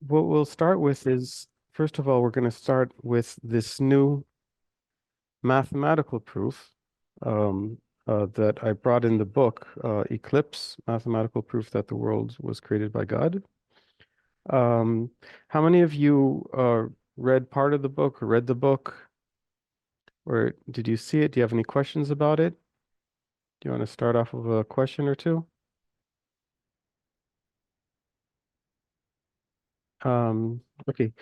what we'll start with is, first of all, we're going to start with this new mathematical proof that I brought in the book, Eclipse, Mathematical Proof that the World Was Created by God. Um, how many of you read part of the book or read the book, or did you see it? Do you have any questions about it? Do you want to start off with a question or two? Okay,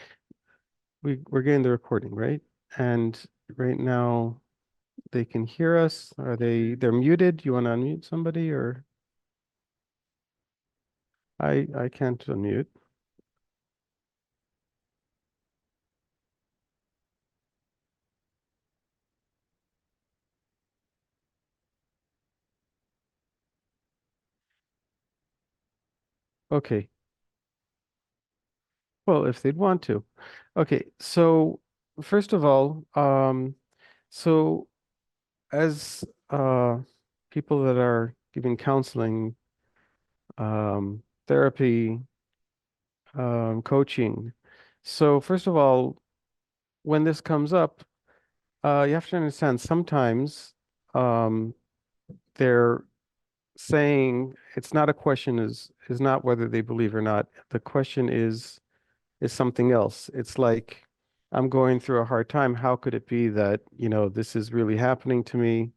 we're getting the recording, right? And right now they can hear us. They're muted? Do you want to unmute somebody or I can't unmute. Okay. Well, if they'd want to. Okay, so first of all, so as people that are giving counseling, therapy, coaching. So first of all, when this comes up, you have to understand sometimes um, they're saying it's not a question is not whether they believe or not. The question is something else. It's like I'm going through a hard time. How could it be that, this is really happening to me?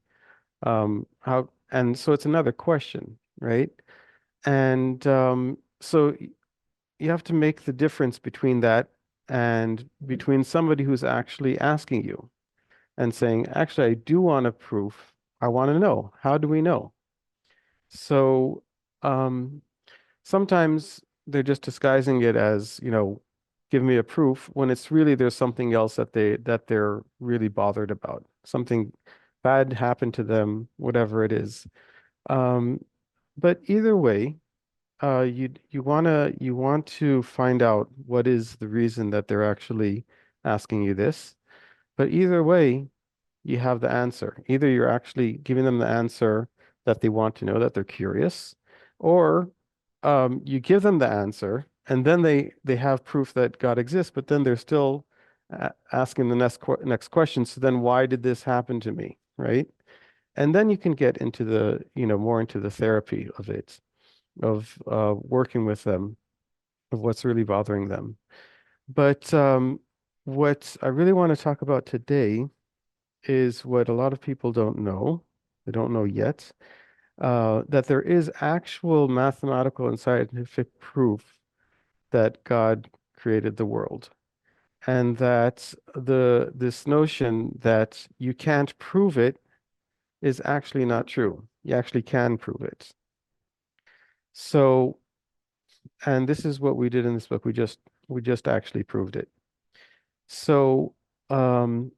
How and so it's another question, right? And so you have to make the difference between that and between somebody who's actually asking you and saying, actually, I do want a proof. I want to know. How do we know? So um, sometimes they're just disguising it as, give me a proof when it's really there's something else that they're really bothered about. Something bad happened to them, whatever it is. Um, but either way, you want to find out what is the reason that they're actually asking you this. But either way, you have the answer. Either you're actually giving them the answer that they want to know, that they're curious, or you give them the answer, and then they have proof that God exists, but then they're still asking the next question. So then, why did this happen to me, right? And then you can get into the, more into the therapy of it, of working with them, of what's really bothering them. But what I really want to talk about today is what a lot of people don't know. They don't know yet, that there is actual mathematical and scientific proof that God created the world, and that this notion that you can't prove it is actually not true. You actually can prove it. So, and this is what we did in this book. We just actually proved it. So, um,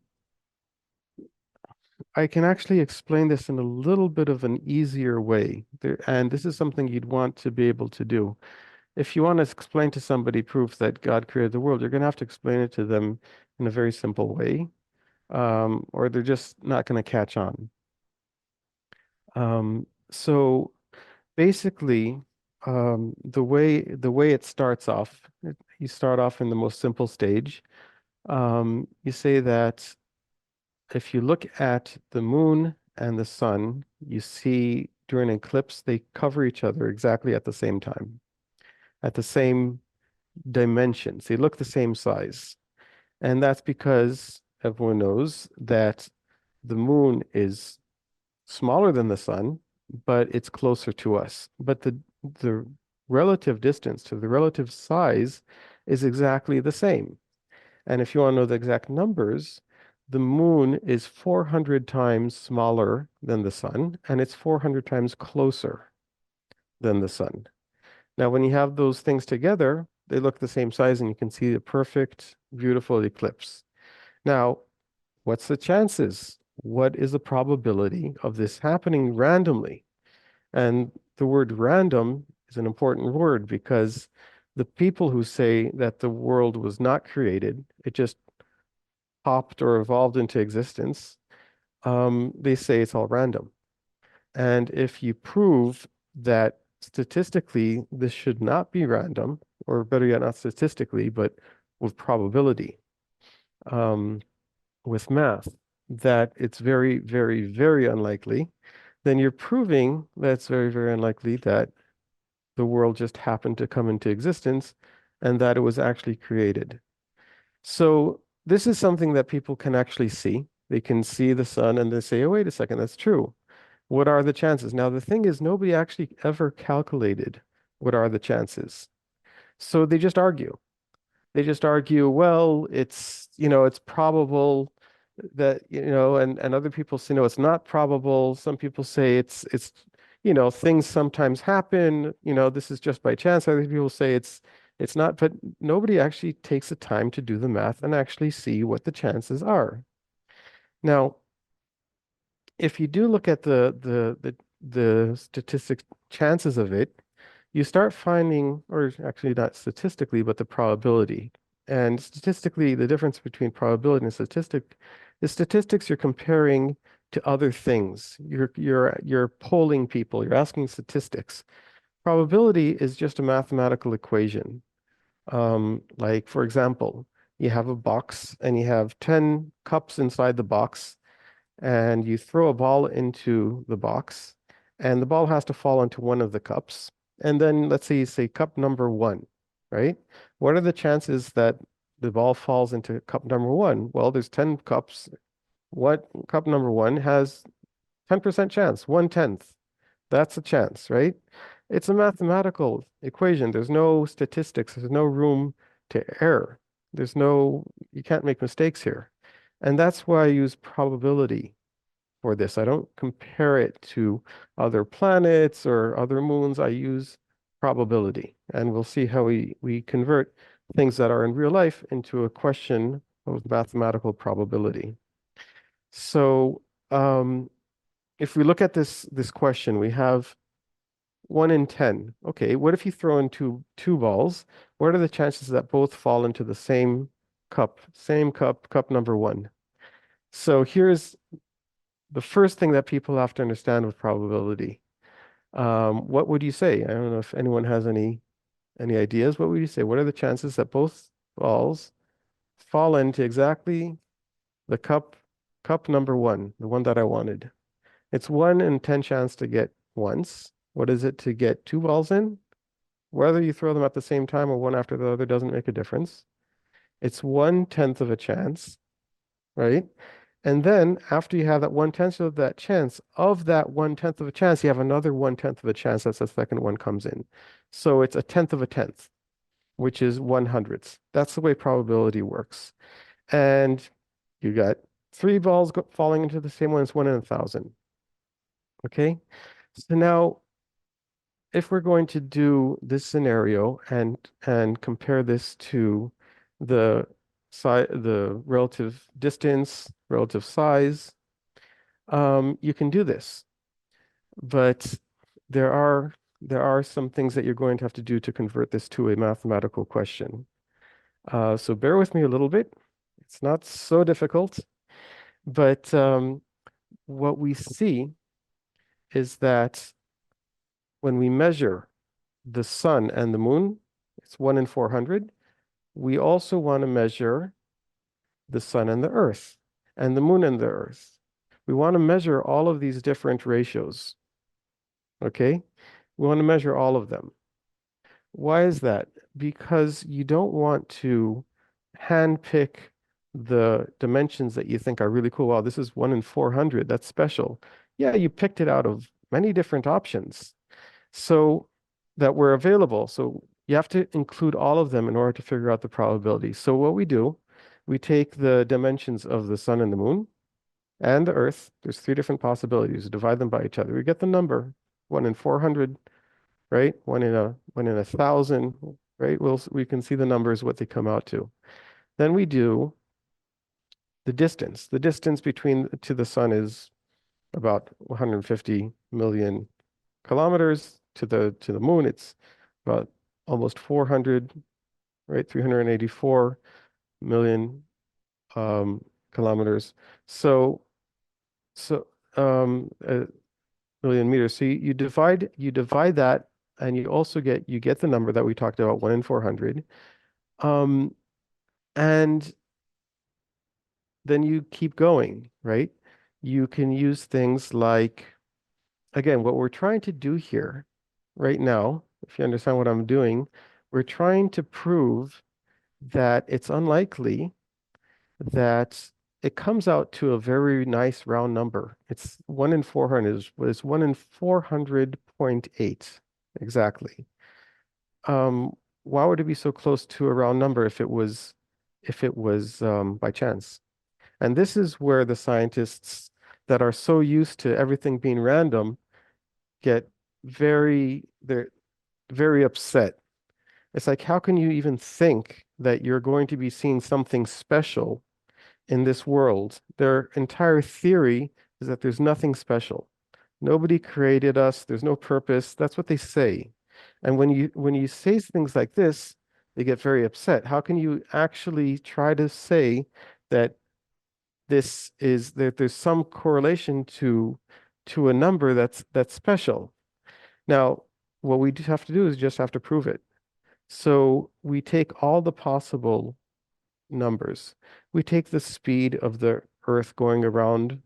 I can actually explain this in a little bit of an easier way. And this is something you'd want to be able to do. If you want to explain to somebody proof that God created the world, you're going to have to explain it to them in a very simple way, or they're just not going to catch on. So basically, the way it starts off, you start off in the most simple stage. You say that if you look at the moon and the sun, you see during an eclipse, they cover each other exactly at the same time, at the same dimensions. They look the same size. And that's because everyone knows that the moon is smaller than the sun, but it's closer to us. But the relative distance to the relative size is exactly the same. And if you want to know the exact numbers, the moon is 400 times smaller than the sun, and it's 400 times closer than the sun. Now, when you have those things together, they look the same size, and you can see a perfect, beautiful eclipse. Now, what's the chances? What is the probability of this happening randomly? And the word random is an important word because the people who say that the world was not created, it just popped or evolved into existence, they say it's all random. And if you prove that statistically this should not be random, or better yet, not statistically, but with probability, um, with math, that it's very, very, very unlikely, then you're proving that it's very, very unlikely that the world just happened to come into existence and that it was actually created. So this is something that people can actually see. They can see the sun and they say, oh, wait a second, that's true. What are the chances? Now, the thing is, nobody actually ever calculated what are the chances. So they just argue. They just argue, well, it's probable that, and other people say, no, it's not probable. Some people say things sometimes happen, this is just by chance. Other people say it's not, but nobody actually takes the time to do the math and actually see what the chances are. Now, if you do look at the statistic chances of it, you start finding, or actually not statistically, but the probability. And statistically, the difference between probability and statistic is statistics you're comparing to other things. You're polling people, you're asking statistics. Probability is just a mathematical equation. Like for example, you have a box and you have 10 cups inside the box, and you throw a ball into the box, and the ball has to fall into one of the cups. And then let's say you say cup number one, right? What are the chances that the ball falls into cup number one? Well, there's 10 cups. What cup number one has 10% chance, 1/10. That's a chance, right? It's a mathematical equation. There's no statistics. There's no room to error. You can't make mistakes here. And that's why I use probability for this. I don't compare it to other planets or other moons. I use probability. And we'll see how we convert things that are in real life into a question of mathematical probability. So if we look at this question, we have 1 in 10. Okay, what if you throw in two balls? What are the chances that both fall into the same cup, cup number one? So here's the first thing that people have to understand with probability. What would you say? I don't know if anyone has any ideas. What would you say? What are the chances that both balls fall into exactly the cup number one, the one that I wanted? It's 1 in 10 chance to get once. What is it to get two balls in? Whether you throw them at the same time or one after the other doesn't make a difference. It's 1/10 of a chance, right? And then after you have that 1/10 of that chance, of that 1/10 of a chance, you have another 1/10 of a chance that the second one comes in. So it's a tenth of a tenth, which is 1/100th. That's the way probability works. And you got three balls falling into the same one. It's 1 in 1,000. Okay. So now, if we're going to do this scenario and compare this to the the relative distance, relative size, you can do this, but there are some things that you're going to have to do to convert this to a mathematical question. So bear with me a little bit. It's not so difficult, but what we see is that when we measure the sun and the moon, it's 1 in 400. We also want to measure the sun and the earth and the moon and the earth. We want to measure all of these different ratios. Okay? We want to measure all of them. Why is that? Because you don't want to handpick the dimensions that you think are really cool. Wow, this is 1 in 400. That's special. Yeah, you picked it out of many different options so that were available. So you have to include all of them in order to figure out the probability. So what we do, we take the dimensions of the sun and the moon and the earth. There's three different possibilities. Divide them by each other. We get the number 1 in 400, right? 1 in 1,000, right? We can see the numbers, what they come out to. Then we do the distance. The distance between to the sun is about 150 million kilometers. To the moon, it's about almost 400, right? 384 million kilometers. So – 1 million meters. So you divide that. and you get the number that we talked about, 1 in 400. Um, and then you keep going, right? You can use things like, again, what we're trying to do here right now, if you understand what I'm doing, we're trying to prove that it's unlikely that it comes out to a very nice round number. It's 1 in 400 is 1 in 400.8 exactly. Why would it be so close to a round number if it was by chance? And this is where the scientists that are so used to everything being random get they're very upset. It's like, how can you even think that you're going to be seeing something special in this world? Their entire theory is that there's nothing special. Nobody created us. There's no purpose. That's what they say. And when you say things like this, they get very upset. How can you actually try to say that that there's some correlation to a number that's special? Now, what we have to do is just have to prove it. So we take all the possible numbers. We take the speed of the Earth going around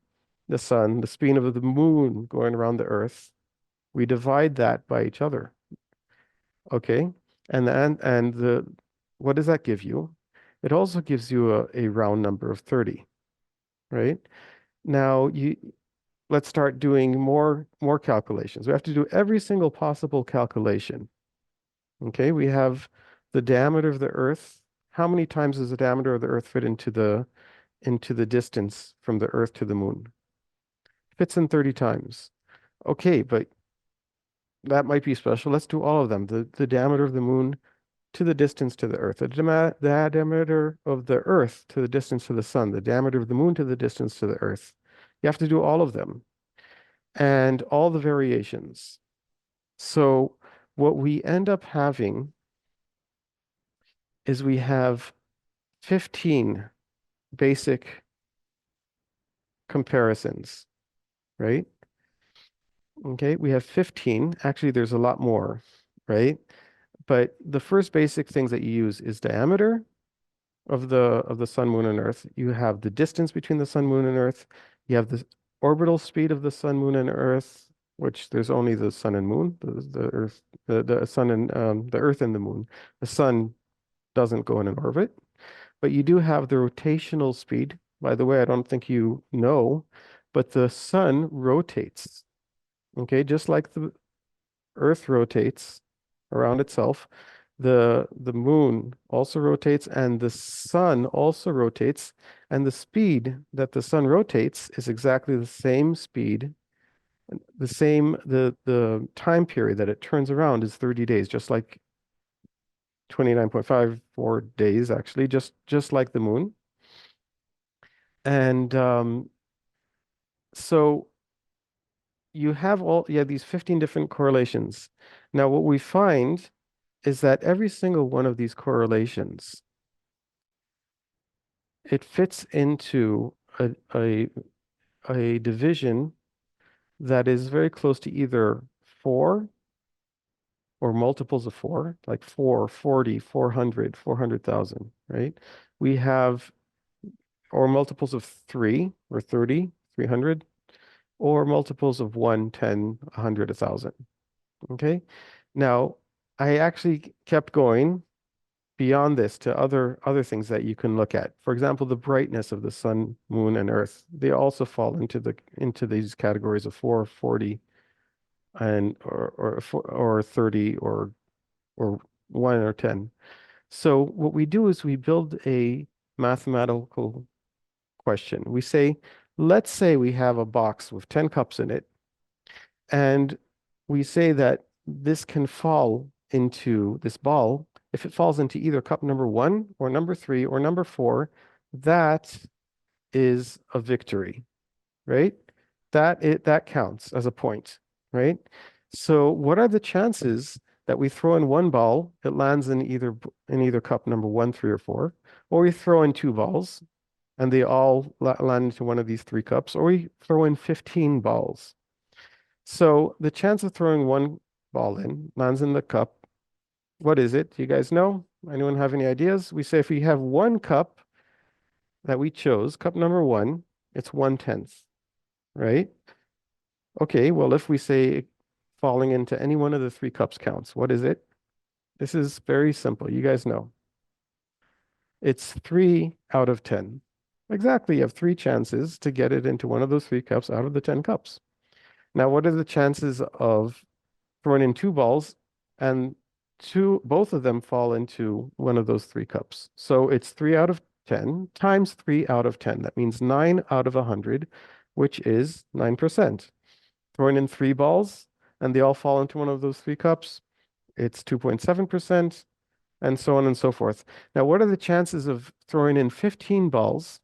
the sun, the speed of the moon going around the Earth. We divide that by each other. Okay. And the what does that give you? It also gives you a round number of 30, right? Now let's start doing more calculations. We have to do every single possible calculation. Okay, we have the diameter of the Earth. How many times does the diameter of the Earth fit into the distance from the Earth to the moon? Fits in 30 times. Okay, but that might be special. Let's do all of them. The diameter of the moon to the distance to the Earth, the diameter of the Earth to the distance to the sun, the diameter of the moon to the distance to the Earth. You have to do all of them and all the variations. So what we end up having is we have 15 basic comparisons, right? Okay, we have 15. Actually, there's a lot more, right? But the first basic things that you use is diameter of the sun, moon, and Earth. You have the distance between the sun, moon, and Earth. You have the orbital speed of the sun, moon, and Earth, which there's only the sun and moon, the Earth, the sun and the Earth and the moon. The sun doesn't go in an orbit, but you do have the rotational speed. By the way, I don't think you know, but the sun rotates. Okay, just like the Earth rotates around itself, the moon also rotates and the sun also rotates, and the speed that the sun rotates is exactly the same speed, the time period that it turns around is 30 days, just like 29.54 days actually, just like the moon. And so you have these 15 different correlations. Now what we find is that every single one of these correlations, it fits into a division that is very close to either 4 or multiples of 4, like 4, 40, 400, 400,000, right? We have, or multiples of 3 or 30, 300, or multiples of 1, 10, 100, 1,000, okay? Now, I actually kept going beyond this to other things that you can look at. For example, the brightness of the sun, moon, and earth. They also fall into these categories of 4, 40, and or 30 or 1 or 10. So what we do is we build a mathematical question. We say, let's say we have a box with 10 cups in it, and we say that this can fall into this ball. If it falls into either cup number 1 or number 3 or number 4, that is a victory, right? That counts as a point, right? So what are the chances that we throw in one ball, it lands in either cup number 1, 3, or 4, or we throw in 2 balls and they all land into one of these 3 cups, or we throw in 15 balls. So the chance of throwing ball in, lands in the cup. What is it? Do you guys know? Anyone have any ideas? We say if we have one cup that we chose, cup number one, it's 1/10, right? Okay, well, if we say falling into any one of the three cups counts, what is it? This is very simple. You guys know. It's 3 out of 10. Exactly. You have three chances to get it into one of those three cups out of the 10 cups. Now, what are the chances of throwing in two balls and both of them fall into one of those three cups? So it's 3 out of 10 times 3 out of 10. That means 9 out of 100, which is 9%. Throwing in three balls and they all fall into one of those three cups, it's 2.7%, and so on and so forth. Now, what are the chances of throwing in 15 balls?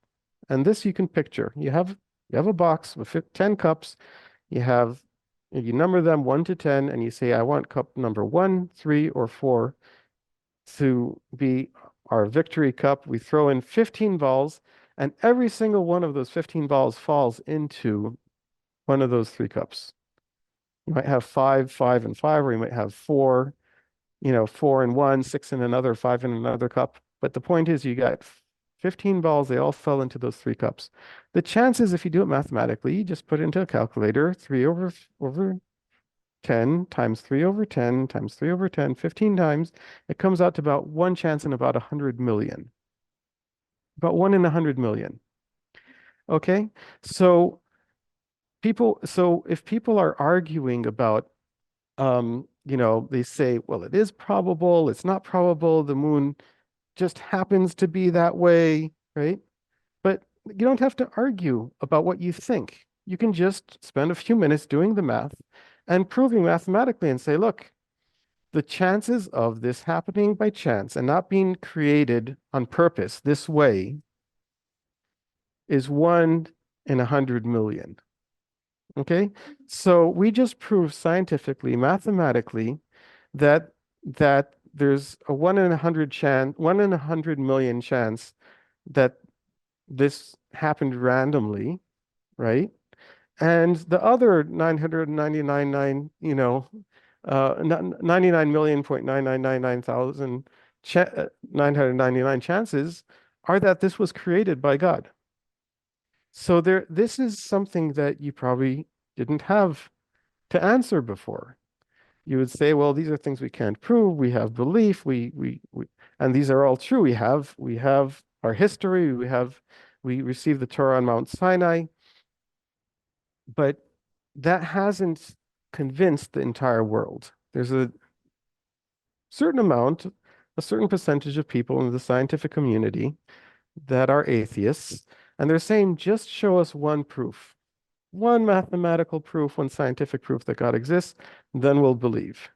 And this you can picture. You have a box with 10 cups. You number them 1 to 10, and you say, I want cup number 1, 3, or 4 to be our victory cup. We throw in 15 balls, and every single one of those 15 balls falls into one of those three cups. You might have 5, 5, and 5, or you might have 4, 4 in one, 6 in another, 5 in another cup. But the point is you got 15 balls, they all fell into those three cups. The chances, if you do it mathematically, you just put it into a calculator, 3 over 10 times 3 over 10 times 3 over 10, 15 times, it comes out to about one chance in about 100 million. About 1 in 100 million. Okay? So if people are arguing about they say, well, it is probable, it's not probable, the moon just happens to be that way, right? But you don't have to argue about what you think. You can just spend a few minutes doing the math and proving mathematically and say, look, the chances of this happening by chance and not being created on purpose this way is 1 in 100 million. Okay, so we just proved scientifically, mathematically, that there's a 1 in 100 million chance that this happened randomly, right? And the other 999, 99,999,999 999 chances are that this was created by God. So this is something that you probably didn't have to answer before. You would say, well, these are things we can't prove. We have belief. And these are all true. We have our history. We received the Torah on Mount Sinai, but that hasn't convinced the entire world. There's a certain percentage of people in the scientific community that are atheists, and they're saying, just show us one proof, one mathematical proof, one scientific proof that God exists, then we'll believe.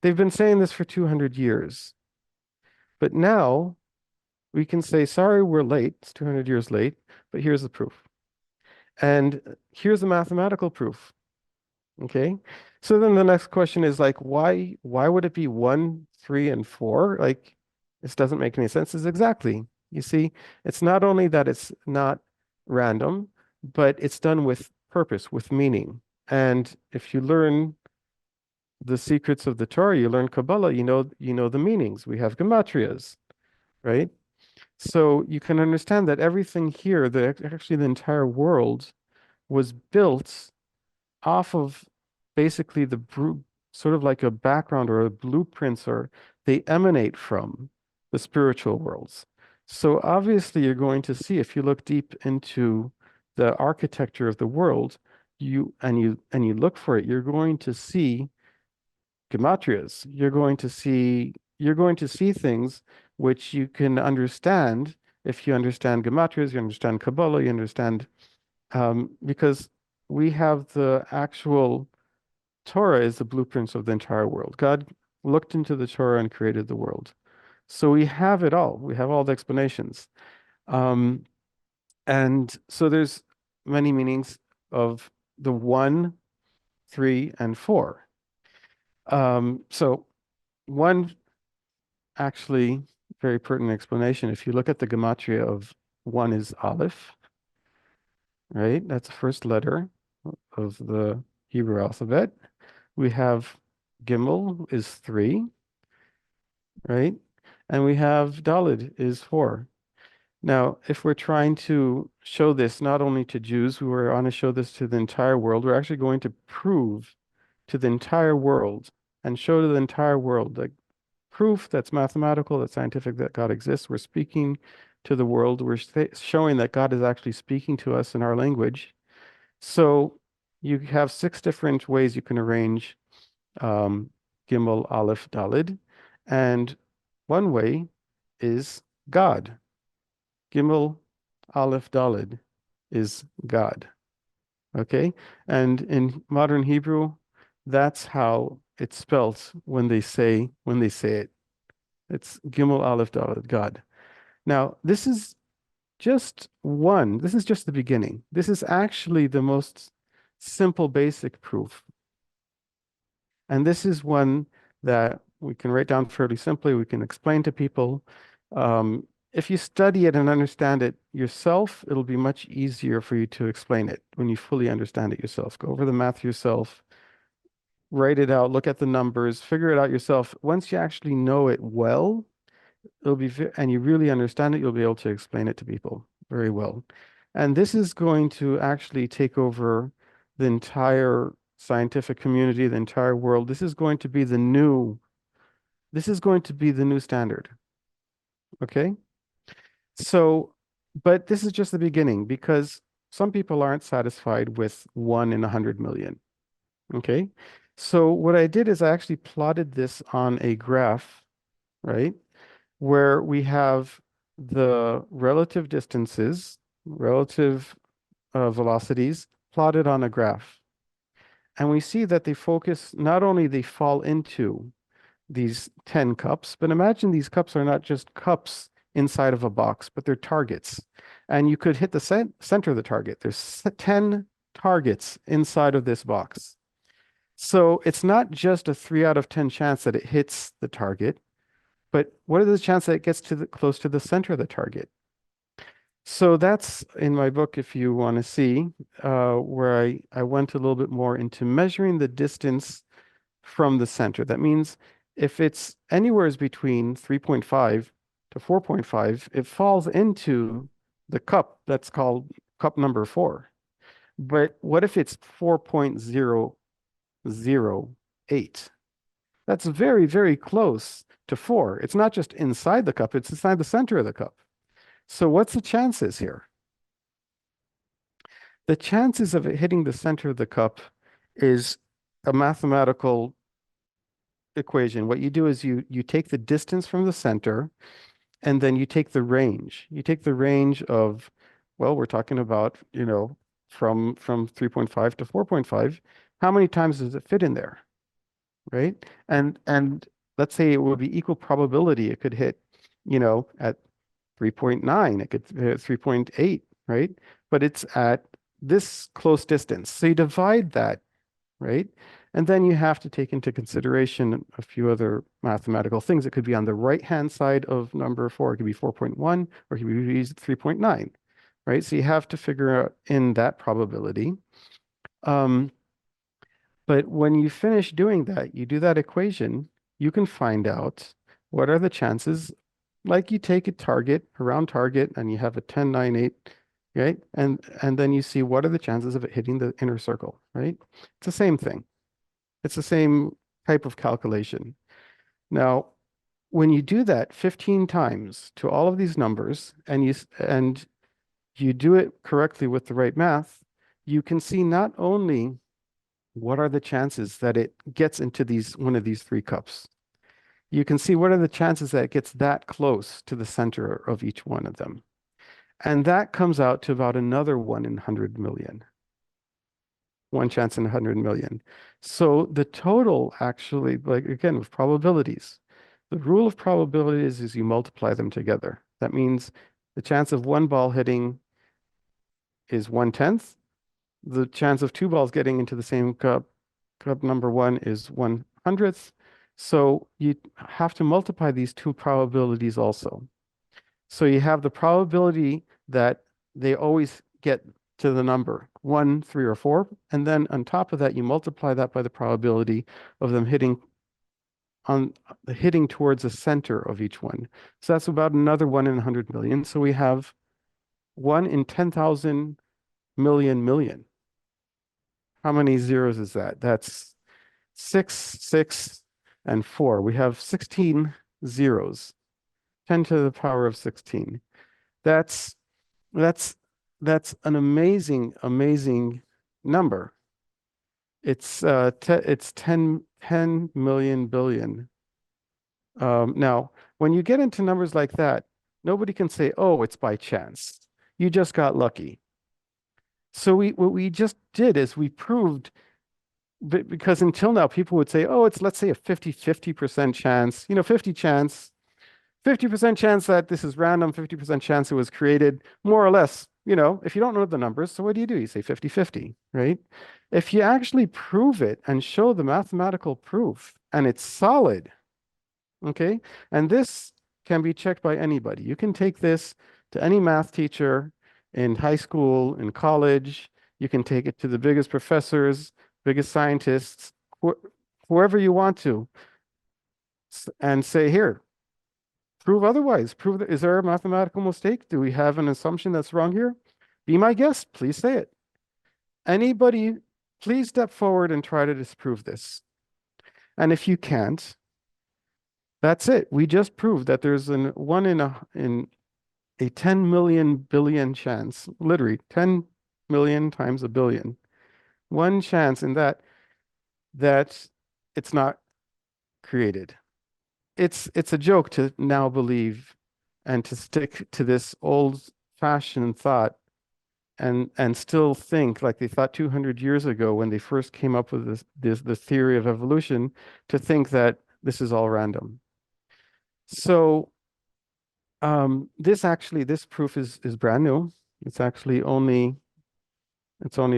They've been saying this for 200 years. But now we can say, sorry, we're late. It's 200 years late, but here's the proof. And here's the mathematical proof. Okay. So then the next question is like, why would it be 1, 3, and 4? Like, this doesn't make any sense. It's exactly. You see, it's not only that it's not random, but it's done with purpose, with meaning. And if you learn the secrets of the Torah, you learn Kabbalah, you know the meanings. We have gematrias, right? So you can understand that everything here, actually the entire world, was built off of basically sort of like a background or a blueprints, or they emanate from the spiritual worlds. So obviously you're going to see, if you look deep into the architecture of the world, and you look for it, you're going to see gematrias. You're going to see things which you can understand if you understand gematrias, you understand Kabbalah, you understand because we have the actual Torah is the blueprints of the entire world. God looked into the Torah and created the world. So we have it all. We have all the explanations. And so there's many meanings of the 1, 3, and 4. So one actually very pertinent explanation, if you look at the gematria of 1 is Aleph, right? That's the first letter of the Hebrew alphabet. We have Gimel is 3, right? And we have Dalid is 4. Now, if we're trying to show this not only to Jews, we were on to show this to the entire world, we're actually going to prove to the entire world and show to the entire world that proof that's mathematical, that's scientific, that God exists. We're speaking to the world. We're showing that God is actually speaking to us in our language. So you have 6 different ways you can arrange Gimel, Aleph, Dalid. And one way is God. Gimel, Aleph, Dalid is God. Okay? And in modern Hebrew, that's how it's spelt when they say it. It's Gimel, Aleph, Dalid, God. Now, this is just the beginning. This is actually the most simple, basic proof. And this is one that we can write down fairly simply. We can explain to people. If you study it and understand it yourself, it'll be much easier for you to explain it when you fully understand it yourself. Go over the math yourself, write it out, look at the numbers, figure it out yourself. Once you actually know it well, and you really understand it, you'll be able to explain it to people very well. And this is going to actually take over the entire scientific community, the entire world. This is going to be the new standard. Okay? So, but this is just the beginning because some people aren't satisfied with 1 in 100 million. Okay? So what I did is I actually plotted this on a graph, right? Where we have the relative distances, relative velocities plotted on a graph. And we see that they focus, not only they fall into these 10 cups, but imagine these cups are not just cups inside of a box, but they're targets. And you could hit the center of the target. There's 10 targets inside of this box. So it's not just a 3 out of 10 chance that it hits the target, but what are the chances that it gets to close to the center of the target? So that's in my book, if you want to see, where I went a little bit more into measuring the distance from the center. That means if it's anywhere between 3.5 to 4.5, it falls into the cup that's called cup number 4. But what if it's 4.008? That's very, very close to 4. It's not just inside the cup, it's inside the center of the cup. So what's the chances here? The chances of it hitting the center of the cup is a mathematical equation. What you do is you take the distance from the center and then you take the range. You take the range of, well, we're talking about, from 3.5 to 4.5. How many times does it fit in there? Right? And let's say it would be equal probability it could hit, at 3.9, it could hit 3.8, right? But it's at this close distance. So you divide that, right? And then you have to take into consideration a few other mathematical things. It could be on the right-hand side of number 4. It could be 4.1 or it could be 3.9, right? So you have to figure out in that probability. But when you finish doing that, you do that equation, you can find out what are the chances, like you take a round target, and you have a 10, 9, 8, right? And then you see what are the chances of it hitting the inner circle, right? It's the same thing. It's the same type of calculation. Now, when you do that 15 times to all of these numbers and you do it correctly with the right math, you can see not only what are the chances that it gets into one of these 3 cups. You can see what are the chances that it gets that close to the center of each one of them. And that comes out to about another 1 in 100 million. 1 chance in 100 million. So the total actually, like again, with probabilities, the rule of probabilities is you multiply them together. That means the chance of 1 ball hitting is 1/10. The chance of 2 balls getting into the same cup number 1 is 1/100th. So you have to multiply these 2 probabilities also. So you have the probability that they always get to the number, 1, 3, or 4. And then on top of that, you multiply that by the probability of them hitting towards the center of each one. So that's about another 1 in 100 million. So we have 1 in 10,000 million. How many zeros is that? That's 6, 6, and 4. We have 16 zeros, 10 to the power of 16. That's that's that's an amazing number. It's 10 million billion. Now, when you get into numbers like that, nobody can say, "Oh, it's by chance. You just got lucky." So what we just did is we proved, because until now people would say, "Oh, it's, let's say, a 50% chance, 50% chance that this is random, 50% chance it was created, more or less." If you don't know the numbers, so what do? You say 50-50, right? If you actually prove it and show the mathematical proof and it's solid, okay? And this can be checked by anybody. You can take this to any math teacher in high school, in college. You can take it to the biggest professors, biggest scientists, whoever you want to, and say, here, prove otherwise. Prove that. Is there a mathematical mistake? Do we have an assumption that's wrong here? Be my guest. Please say it. Anybody, please step forward and try to disprove this. And if you can't, that's it. We just proved that there's an 1 in a 10 million billion chance, literally 10 million times a billion. One chance in that it's not created. It's a joke to now believe and to stick to this old-fashioned thought and still think like they thought 200 years ago when they first came up with this theory of evolution, to think that this is all random. So this proof is brand new. It's only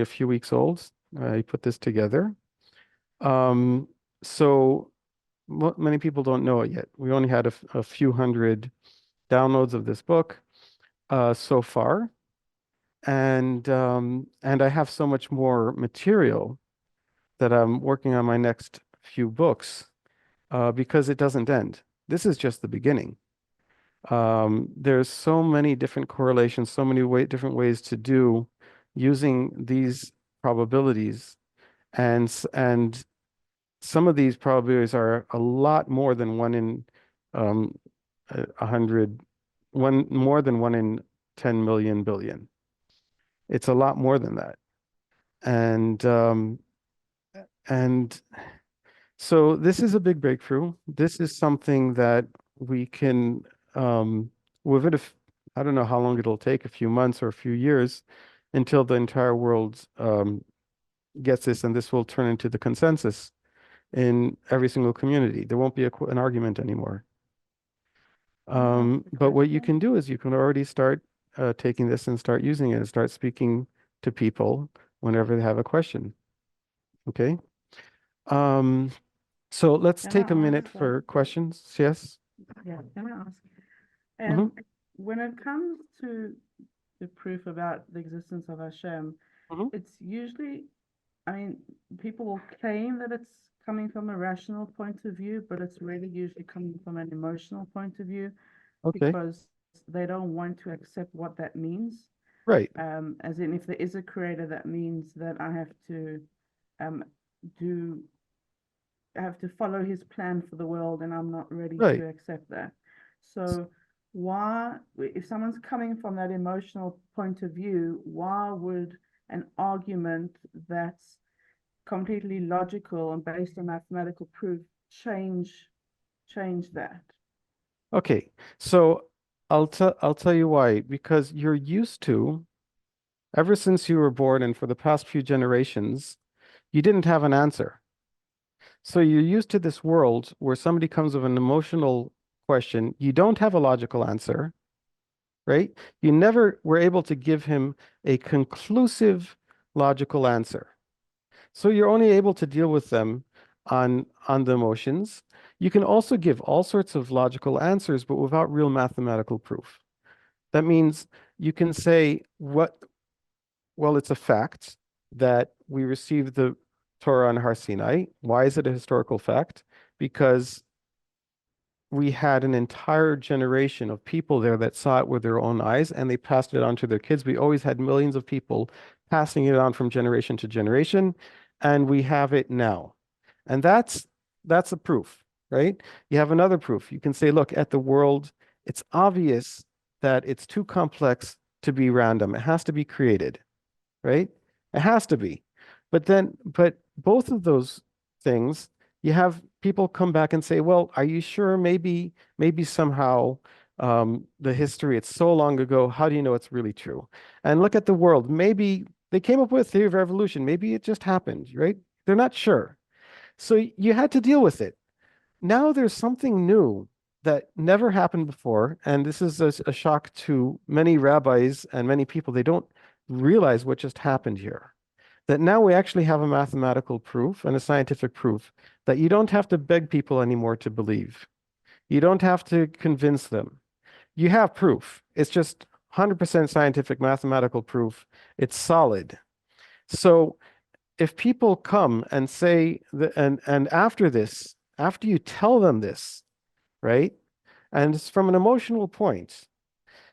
a few weeks old. I put this together. So many people don't know it yet. We only had a few hundred downloads of this book so far, and I have so much more material that I'm working on my next few books because it doesn't end. This is just the beginning. There's so many different correlations, so many different ways to do using these probabilities, and some of these probabilities are a lot more than 1 in 100, more than 1 in 10 million billion. It's a lot more than that. And so this is a big breakthrough. This is something that we can, with it, I don't know how long it'll take, a few months or a few years, until the entire world gets this, and this will turn into the consensus in every single community. There won't be an argument anymore. But what you can do is you can already start taking this and start using it and start speaking to people whenever they have a question. Okay. So let's take a minute for questions. Yes. Yeah, can I ask? Mhm. When it comes to the proof about the existence of Hashem, Mhm. it's usually, I mean, people will claim that it's coming from a rational point of view, but it's really usually coming from an emotional point of view Okay. because they don't want to accept what that means. Right. As in, if there is a creator, that means that I have to do have to follow his plan for the world, and I'm not ready Right. to accept that. So why, if someone's coming from that emotional point of view, why would an argument that's completely logical and based on mathematical proof change that? Okay. So I'll tell you why. Because you're used to, ever since you were born and for the past few generations, you didn't have an answer. So you're used to this world where somebody comes with an emotional question, you don't have a logical answer, right? You never were able to give him a conclusive logical answer. So you're only able to deal with them on the emotions. You can also give all sorts of logical answers, but without real mathematical proof. That means you can say Well, it's a fact that we received the Torah on Har Sinai. Why is it a historical fact? Because we had an entire generation of people there that saw it with their own eyes and they passed it on to their kids. We always had millions of people passing it on from generation to generation, and we have it now. And that's a proof, right? You have another proof. You can say, look, at the world, it's obvious that it's too complex to be random. It has to be created, right? It has to be. But both of those things, you have people come back and say, well, are you sure? Maybe somehow the history, it's so long ago. How do you know it's really true? And look at the world. Maybe they came up with a theory of evolution. Maybe it just happened, right? They're not sure. So you had to deal with it. Now there's something new that never happened before, and this is a shock to many rabbis and many people. They don't realize what just happened here. That now we actually have a mathematical proof and a scientific proof that you don't have to beg people anymore to believe. You don't have to convince them. You have proof. It's just 100% scientific mathematical proof. It's solid. So if people come and say that, and after this, after you tell them this, right? And it's from an emotional point.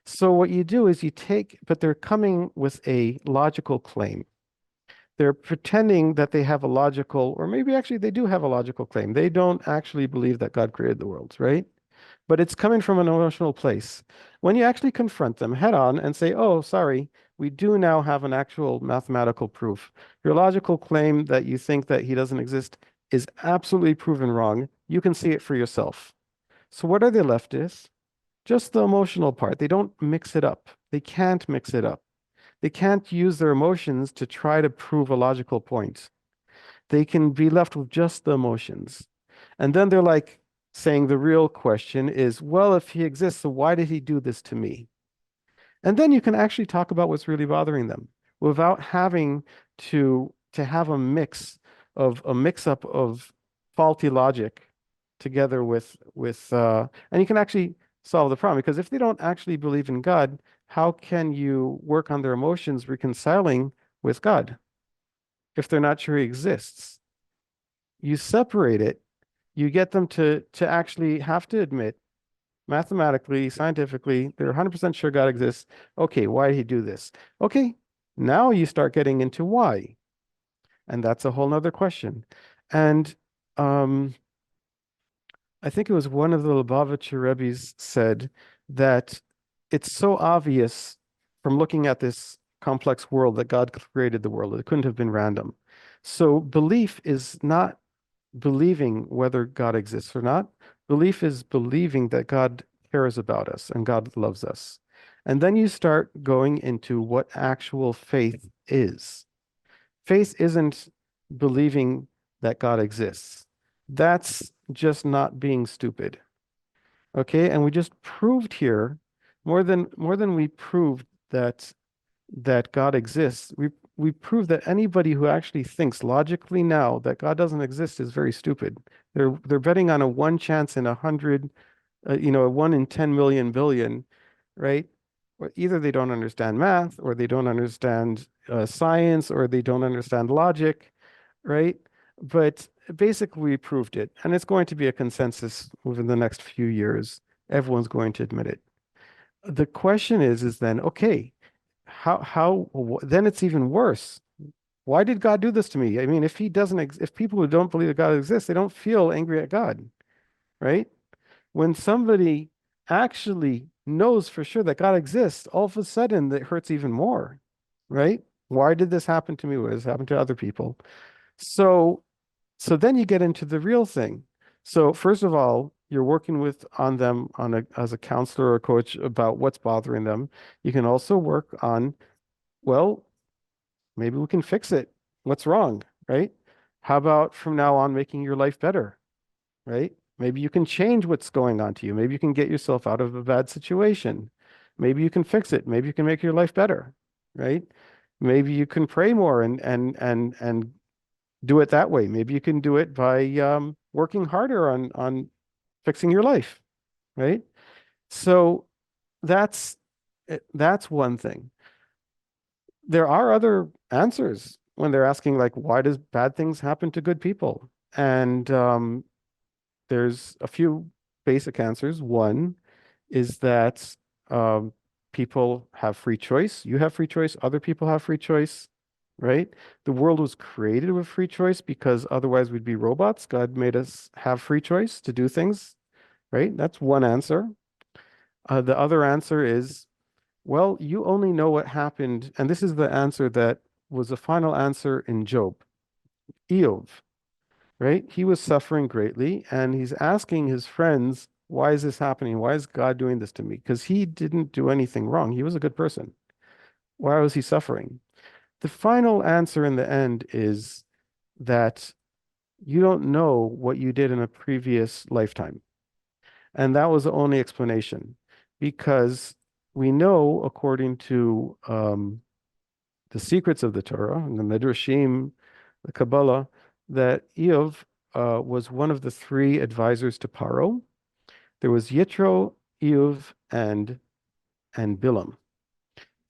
So what you do is you take, but they're coming with a logical claim. They're pretending that they have a logical, or maybe actually they do have a logical claim. They don't actually believe that God created the world, right? But it's coming from an emotional place. When you actually confront them head on and say, oh, sorry, we do now have an actual mathematical proof. Your logical claim that you think that he doesn't exist is absolutely proven wrong. You can see it for yourself. So what are they left with? Just the emotional part. They don't mix it up. They can't mix it up. They can't use their emotions to try to prove a logical point. They can be left with just the emotions. And then they're like saying the real question is, well, if he exists, so why did he do this to me? And then you can actually talk about what's really bothering them without having to have a mix up of faulty logic together with and you can actually solve the problem because if they don't actually believe in God, how can you work on their emotions reconciling with God if they're not sure he exists? You separate it, you get them to actually have to admit mathematically, scientifically, they're 100% sure God exists. Okay, why did he do this? Okay, now you start getting into why. And that's a whole nother question. And um, I think it was one of the Lubavitcher Rebbe's said that it's so obvious from looking at this complex world that God created the world. It couldn't have been random. So belief is not believing whether God exists or not. Belief is believing that God cares about us and God loves us. And then you start going into what actual faith is. Faith isn't believing that God exists. That's just not being stupid. Okay? And we just proved here more than we proved that God exists. We prove that anybody who actually thinks logically now that God doesn't exist is very stupid. They're betting on a one chance in 100, a 1 in 10 million billion, right? Or either they don't understand math, or they don't understand science, or they don't understand logic, right? But basically, we proved it, and it's going to be a consensus within the next few years. Everyone's going to admit it. The question is then, okay, then it's even worse. Why did God do this to me? I mean, if people who don't believe that God exists, they don't feel angry at God, right? When somebody actually knows for sure that God exists, all of a sudden it hurts even more, right? Why did this happen to me? What has happened to other people? So, so then you get into the real thing. So first of all, you're working with on them as a counselor or a coach about what's bothering them. You can also work on, well, maybe we can fix it. What's wrong, right? How about from now on making your life better, right? Maybe you can change what's going on to you. Maybe you can get yourself out of a bad situation. Maybe you can fix it. Maybe you can make your life better, right? Maybe you can pray more and do it that way. Maybe you can do it by working harder on fixing your life, right? So that's that's one thing. there are other answers when they're asking, like, why does bad things happen to good people? And there's a few basic answers. One is that um, people have free choice. You have free choice. Other people have free choice, right? The world was created with free choice because otherwise we'd be robots. God made us have free choice to do things, right? That's one answer. The other answer is, well, you only know what happened. And this is the answer that was the final answer in Job. Eov, right? He was suffering greatly, and he's asking his friends, why is this happening? Why is God doing this to me? Because he didn't do anything wrong. He was a good person. Why was he suffering? The final answer in the end is that you don't know what you did in a previous lifetime. And that was the only explanation because we know, according to the secrets of the Torah and the Midrashim, the Kabbalah, that Eov was one of the three advisors to Paro. There was Yitro, Eov, and Bilam.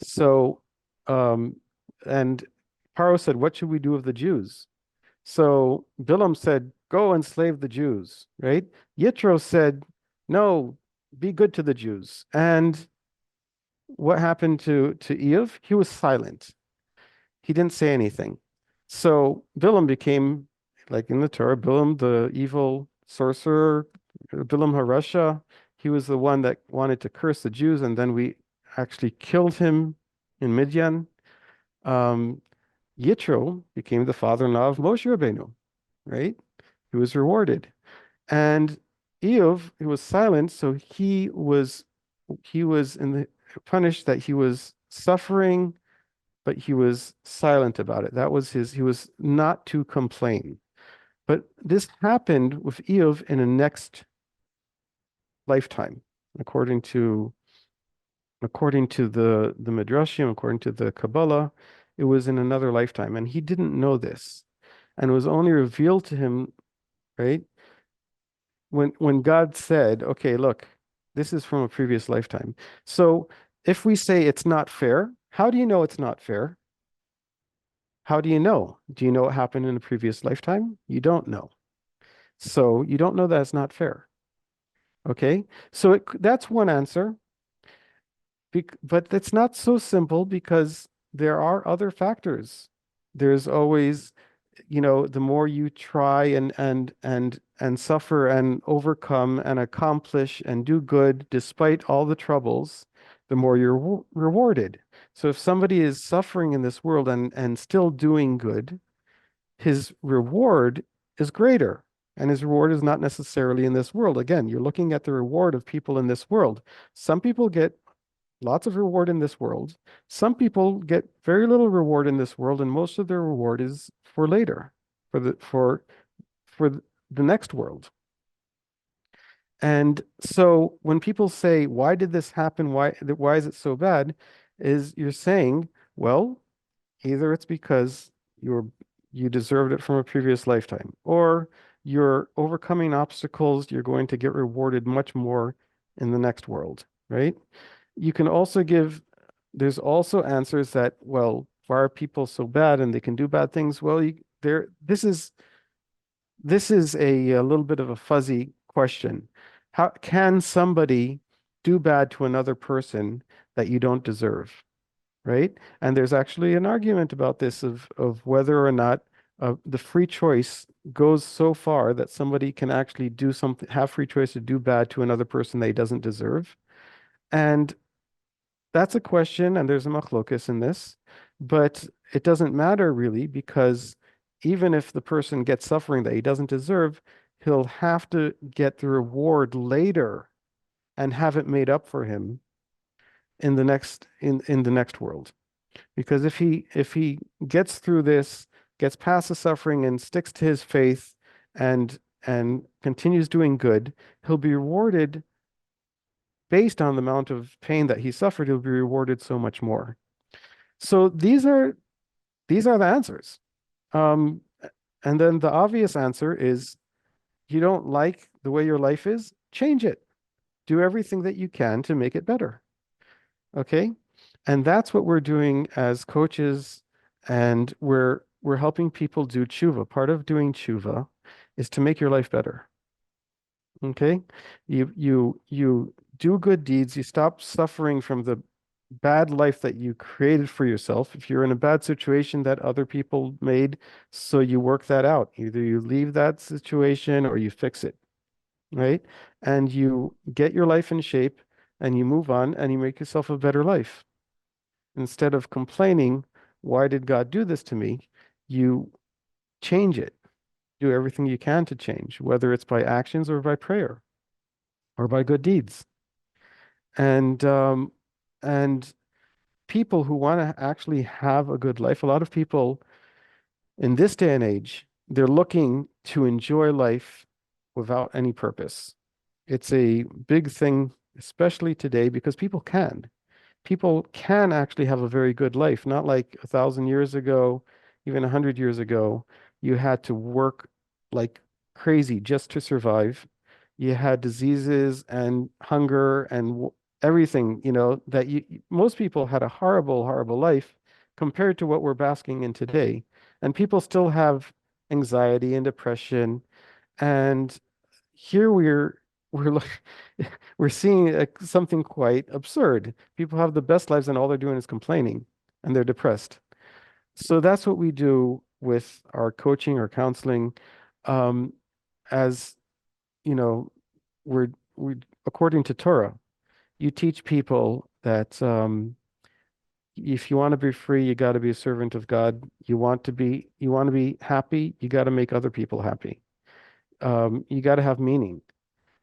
So, um, and Paro said, "What should we do with the Jews?" So Bilam said, "Go enslave the Jews." Right? Yitro said, "No, be good to the Jews." And what happened to Eov? He was silent. He didn't say anything. So Bilam became, like in the Torah, Bilam, the evil sorcerer, Bilam Harasha. He was the one that wanted to curse the Jews, and then we actually killed him in Midian. Um, Yitro became the father-in-law of Moshe Rabbeinu, right? He was rewarded. And Eov, he was silent, so he was in the punished that he was suffering, but he was silent about it. That was he was not to complain. But this happened with Eov in a next lifetime, according to the Midrashim, according to the Kabbalah, it was in another lifetime, and he didn't know this, and it was only revealed to him, right? When God said, "Okay, look, this is from a previous lifetime." So if we say it's not fair, how do you know it's not fair? How do you know? Do you know what happened in a previous lifetime? You don't know. So you don't know that it's not fair. Okay? So that's one answer. But it's not so simple because there are other factors. There's always, the more you try and suffer and overcome and accomplish and do good despite all the troubles, the more you're rewarded. So if somebody is suffering in this world and still doing good, his reward is greater. And his reward is not necessarily in this world. Again, you're looking at the reward of people in this world. Some people get lots of reward in this world. Some people get very little reward in this world, and most of their reward is for later, for the next world. And so when people say, "Why did this happen? Why is it so bad?" is you're saying, well, either it's because you're you deserved it from a previous lifetime, or you're overcoming obstacles, you're going to get rewarded much more in the next world, right? You can also there's also answers that, well, why are people so bad and they can do bad things? Well, this is a little bit of a fuzzy question. How can somebody do bad to another person that you don't deserve? Right? And there's actually an argument about this of whether or not the free choice goes so far that somebody can actually do something, have free choice to do bad to another person they doesn't deserve. And that's a question, and there's a machlokas in this, but it doesn't matter really because even if the person gets suffering that he doesn't deserve, he'll have to get the reward later and have it made up for him in the next world. Because if he gets through this, gets past the suffering and sticks to his faith and continues doing good, he'll be rewarded based on the amount of pain that he suffered, he'll be rewarded so much more. So these are the answers. Um, and then the obvious answer is you don't like the way your life is, change it. Do everything that you can to make it better. Okay? And that's what we're doing as coaches, and we're helping people do tshuva. Part of doing tshuva is to make your life better. Okay? You do good deeds, you stop suffering from the bad life that you created for yourself. If you're in a bad situation that other people made, so you work that out. Either you leave that situation or you fix it, right? And you get your life in shape and you move on and you make yourself a better life. Instead of complaining, why did God do this to me? You change it. Do everything you can to change, whether it's by actions or by prayer or by good deeds. And and people who want to actually have a good life, a lot of people in this day and age, they're looking to enjoy life without any purpose. It's a big thing, especially today, because people can actually have a very good life, not like 1,000 years ago, even 100 years ago. You had to work like crazy just to survive. You had diseases and hunger and everything, that most people had a horrible, horrible life compared to what we're basking in today. And people still have anxiety and depression. And here we're like we're seeing something quite absurd. People have the best lives and all they're doing is complaining and they're depressed. So that's what we do with our coaching or counseling. Um, as you know, we according to Torah, you teach people that if you want to be free, you got to be a servant of God. You want to be happy, you got to make other people happy. You got to have meaning.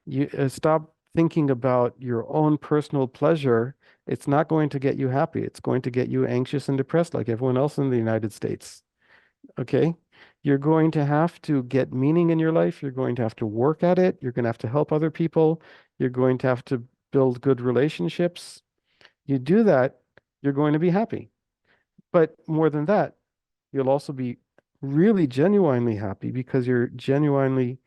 You stop thinking about your own personal pleasure. It's not going to get you happy. It's going to get you anxious and depressed like everyone else in the United States. Okay? You're going to have to get meaning in your life. You're going to have to work at it. You're going to have to help other people. You're going to have to build good relationships. You do that, you're going to be happy. But more than that, you'll also be really genuinely happy because you're genuinely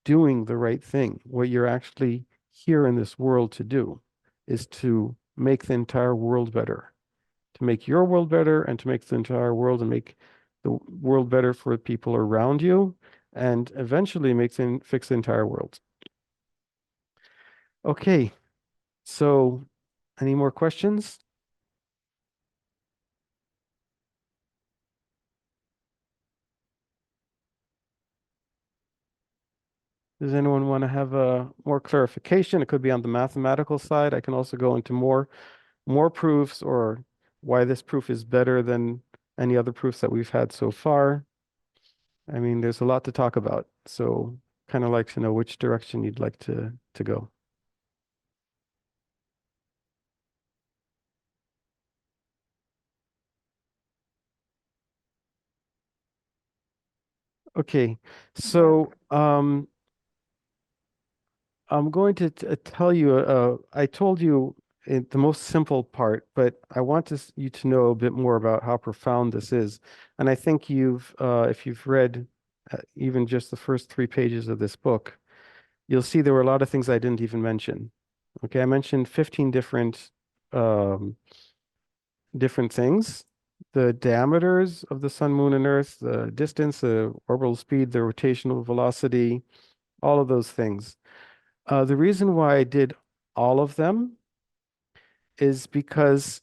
doing the right thing. What you're actually here in this world to do is to make the entire world better, to make your world better and to make the entire world and make the world better for the people around you and eventually fix the entire world. Okay, so any more questions? Does anyone want to have a more clarification? It could be on the mathematical side. I can also go into more proofs or why this proof is better than any other proofs that we've had so far. I mean, there's a lot to talk about, so kind of like to know which direction you'd like to go. Okay, Yeah. so I'm going to tell you. I told you the most simple part, but I want you to know a bit more about how profound this is. And I think if you've read even just the first 3 pages of this book, you'll see there were a lot of things I didn't even mention. Okay, I mentioned 15 um, different things. The diameters of the sun, moon, and earth, the distance, the orbital speed, the rotational velocity, all of those things. The reason why I did all of them is because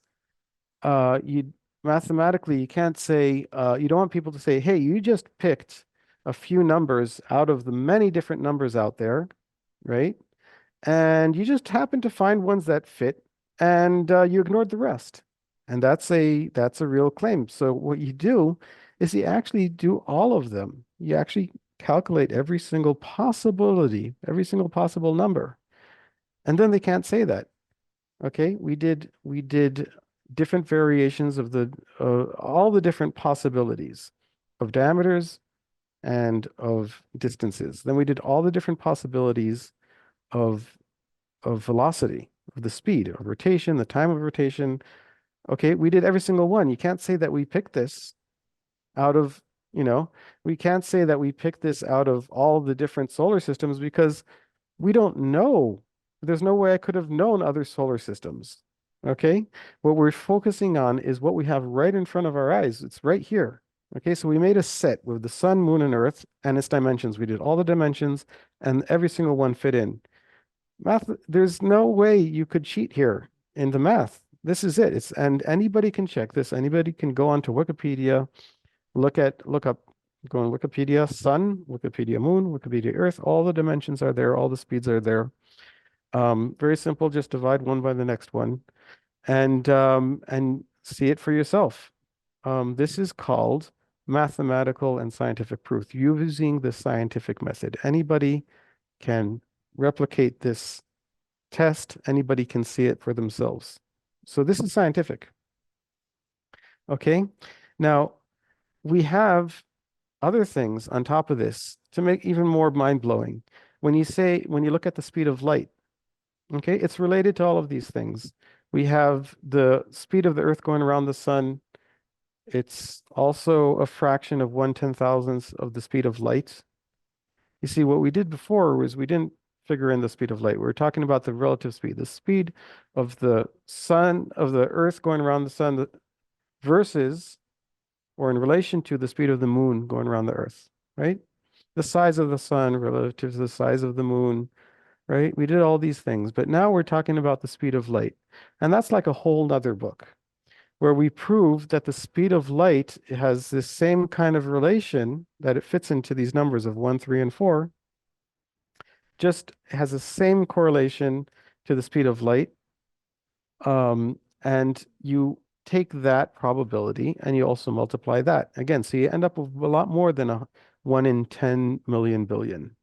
you mathematically you can't say you don't want people to say, "Hey, you just picked a few numbers out of the many different numbers out there, right? And you just happen to find ones that fit, and you ignored the rest." And that's a real claim. So what you do is you actually do all of them. You actually calculate every single possibility, every single possible number. And then they can't say that. Okay, we did different variations of the all the different possibilities of diameters and of distances. Then we did all the different possibilities of velocity, of the speed, of rotation, the time of rotation. Okay, we did every single one. You can't say that we picked this out of, you know, we can't say that we picked this out of all the different solar systems because we don't know. There's no way I could have known other solar systems. Okay. What we're focusing on is what we have right in front of our eyes. It's right here. Okay. So we made a set with the sun, moon, and earth and its dimensions. We did all the dimensions and every single one fit in. Math, there's no way you could cheat here in the math. This is it. And anybody can check this. Anybody can go onto Wikipedia, look up, go on Wikipedia sun, Wikipedia moon, Wikipedia earth. All the dimensions are there. All the speeds are there. Very simple. Just divide one by the next one and see it for yourself. This is called mathematical and scientific proof using the scientific method. Anybody can replicate this test. Anybody can see it for themselves. So this is scientific. Okay. Now we have other things on top of this to make even more mind-blowing. When you look at the speed of light, okay, it's related to all of these things. We have the speed of the Earth going around the sun. It's also a fraction of 1/10,000th of the speed of light. You see, what we did before was we didn't figure in the speed of light. We were talking about the relative speed, the speed of the sun, of the Earth going around the sun versus or in relation to the speed of the moon going around the Earth, right? The size of the sun relative to the size of the moon, right? We did all these things, but now we're talking about the speed of light. And that's like a whole other book where we prove that the speed of light has this same kind of relation that it fits into these numbers of 1, 3, and 4, just has the same correlation to the speed of light. And you take that probability and you also multiply that. Again, so you end up with a lot more than a 1 in 10 million billion.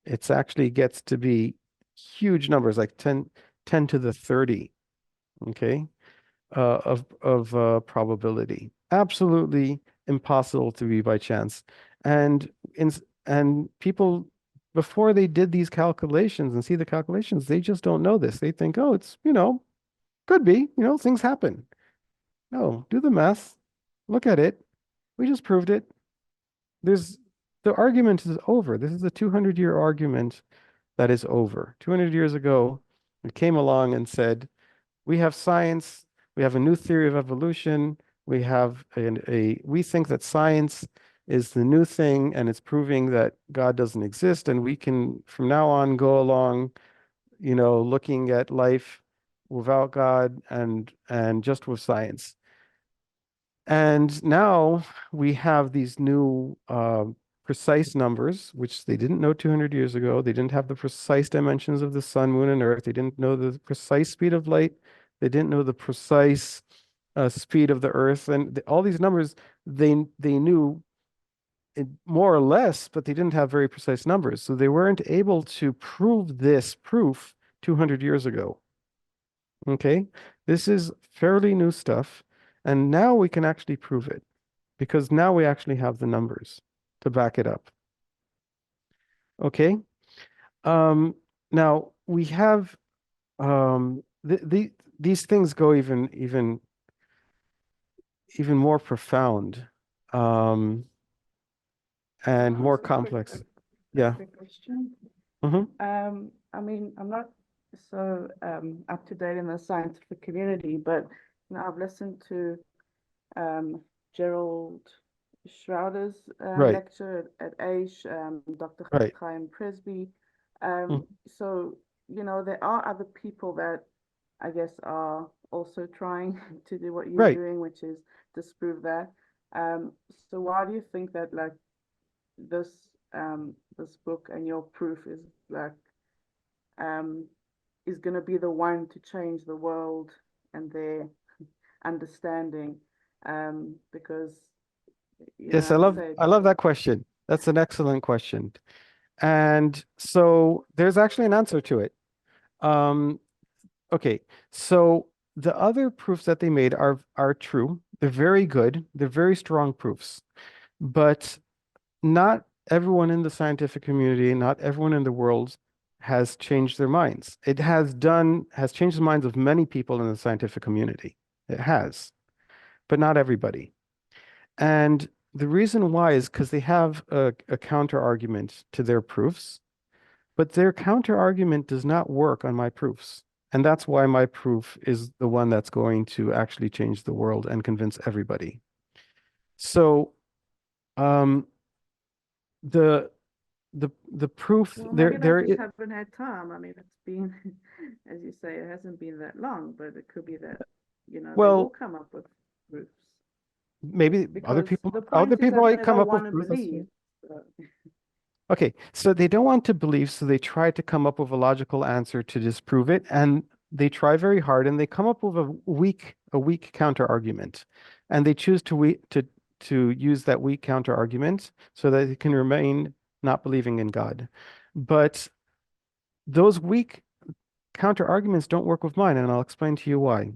It's actually gets to be huge numbers, like 10 to the 30, okay, of probability. Absolutely impossible to be by chance. And and people before they did these calculations and see the calculations, they just don't know this. They think, oh, it's, could be, things happen. No, do the math. Look at it. We just proved it. There's the argument is over. This is a 200-year argument that is over. 200 years ago, it came along and said, we have science, we have a new theory of evolution, we have we think that science is the new thing and it's proving that God doesn't exist, and we can from now on go along, looking at life without God and just with science. And now we have these new precise numbers, which they didn't know 200 years ago. They didn't have the precise dimensions of the sun, moon, and earth. They didn't know the precise speed of light. They didn't know the precise speed of the earth. And all these numbers, they knew it more or less, but they didn't have very precise numbers. So they weren't able to prove this proof 200 years ago. Okay, this is fairly new stuff. And now we can actually prove it because now we actually have the numbers to back it up. Okay. Um, Now we have these things go even more profound and more Ask complex. a Yeah. quick question. Hmm. I mean, I'm not so up to date in the scientific community, but I've listened to um, Gerald Schroeder's Right. lecture at AISH, Dr. Right. Chaim Presby. Mm. So, there are other people that I guess are also trying to do what you're Right. doing, which is disprove that. Um, so why do you think that like this this book and your proof is like um is gonna be the one to change the world and their understanding? Because Yes, as I said, I love that question. That's an excellent question. And so there's actually an answer to it. Um, Okay, so the other proofs that they made are true. They're very good. They're very strong proofs. But not everyone in the scientific community, not everyone in the world has changed their minds. It has changed the minds of many people in the scientific community. It has, but not everybody. And the reason why is because they have a counter argument to their proofs, but their counter argument does not work on my proofs. And that's why my proof is the one that's going to actually change the world and convince everybody. So um, the the proof Well, there maybe they there just it, haven't had time. I mean, it's been, as you say, it hasn't been that long, but it could be that, they will well, come up with proofs maybe because the other point is people that might they come don't up with want to proofs. believe. So, Okay, so they don't want to believe, so they try to come up with a logical answer to disprove it, and they try very hard, and they come up with a weak counter argument, and they choose to use that weak counter argument so that they can remain not believing in God. But those weak counter arguments don't work with mine, and I'll explain to you why.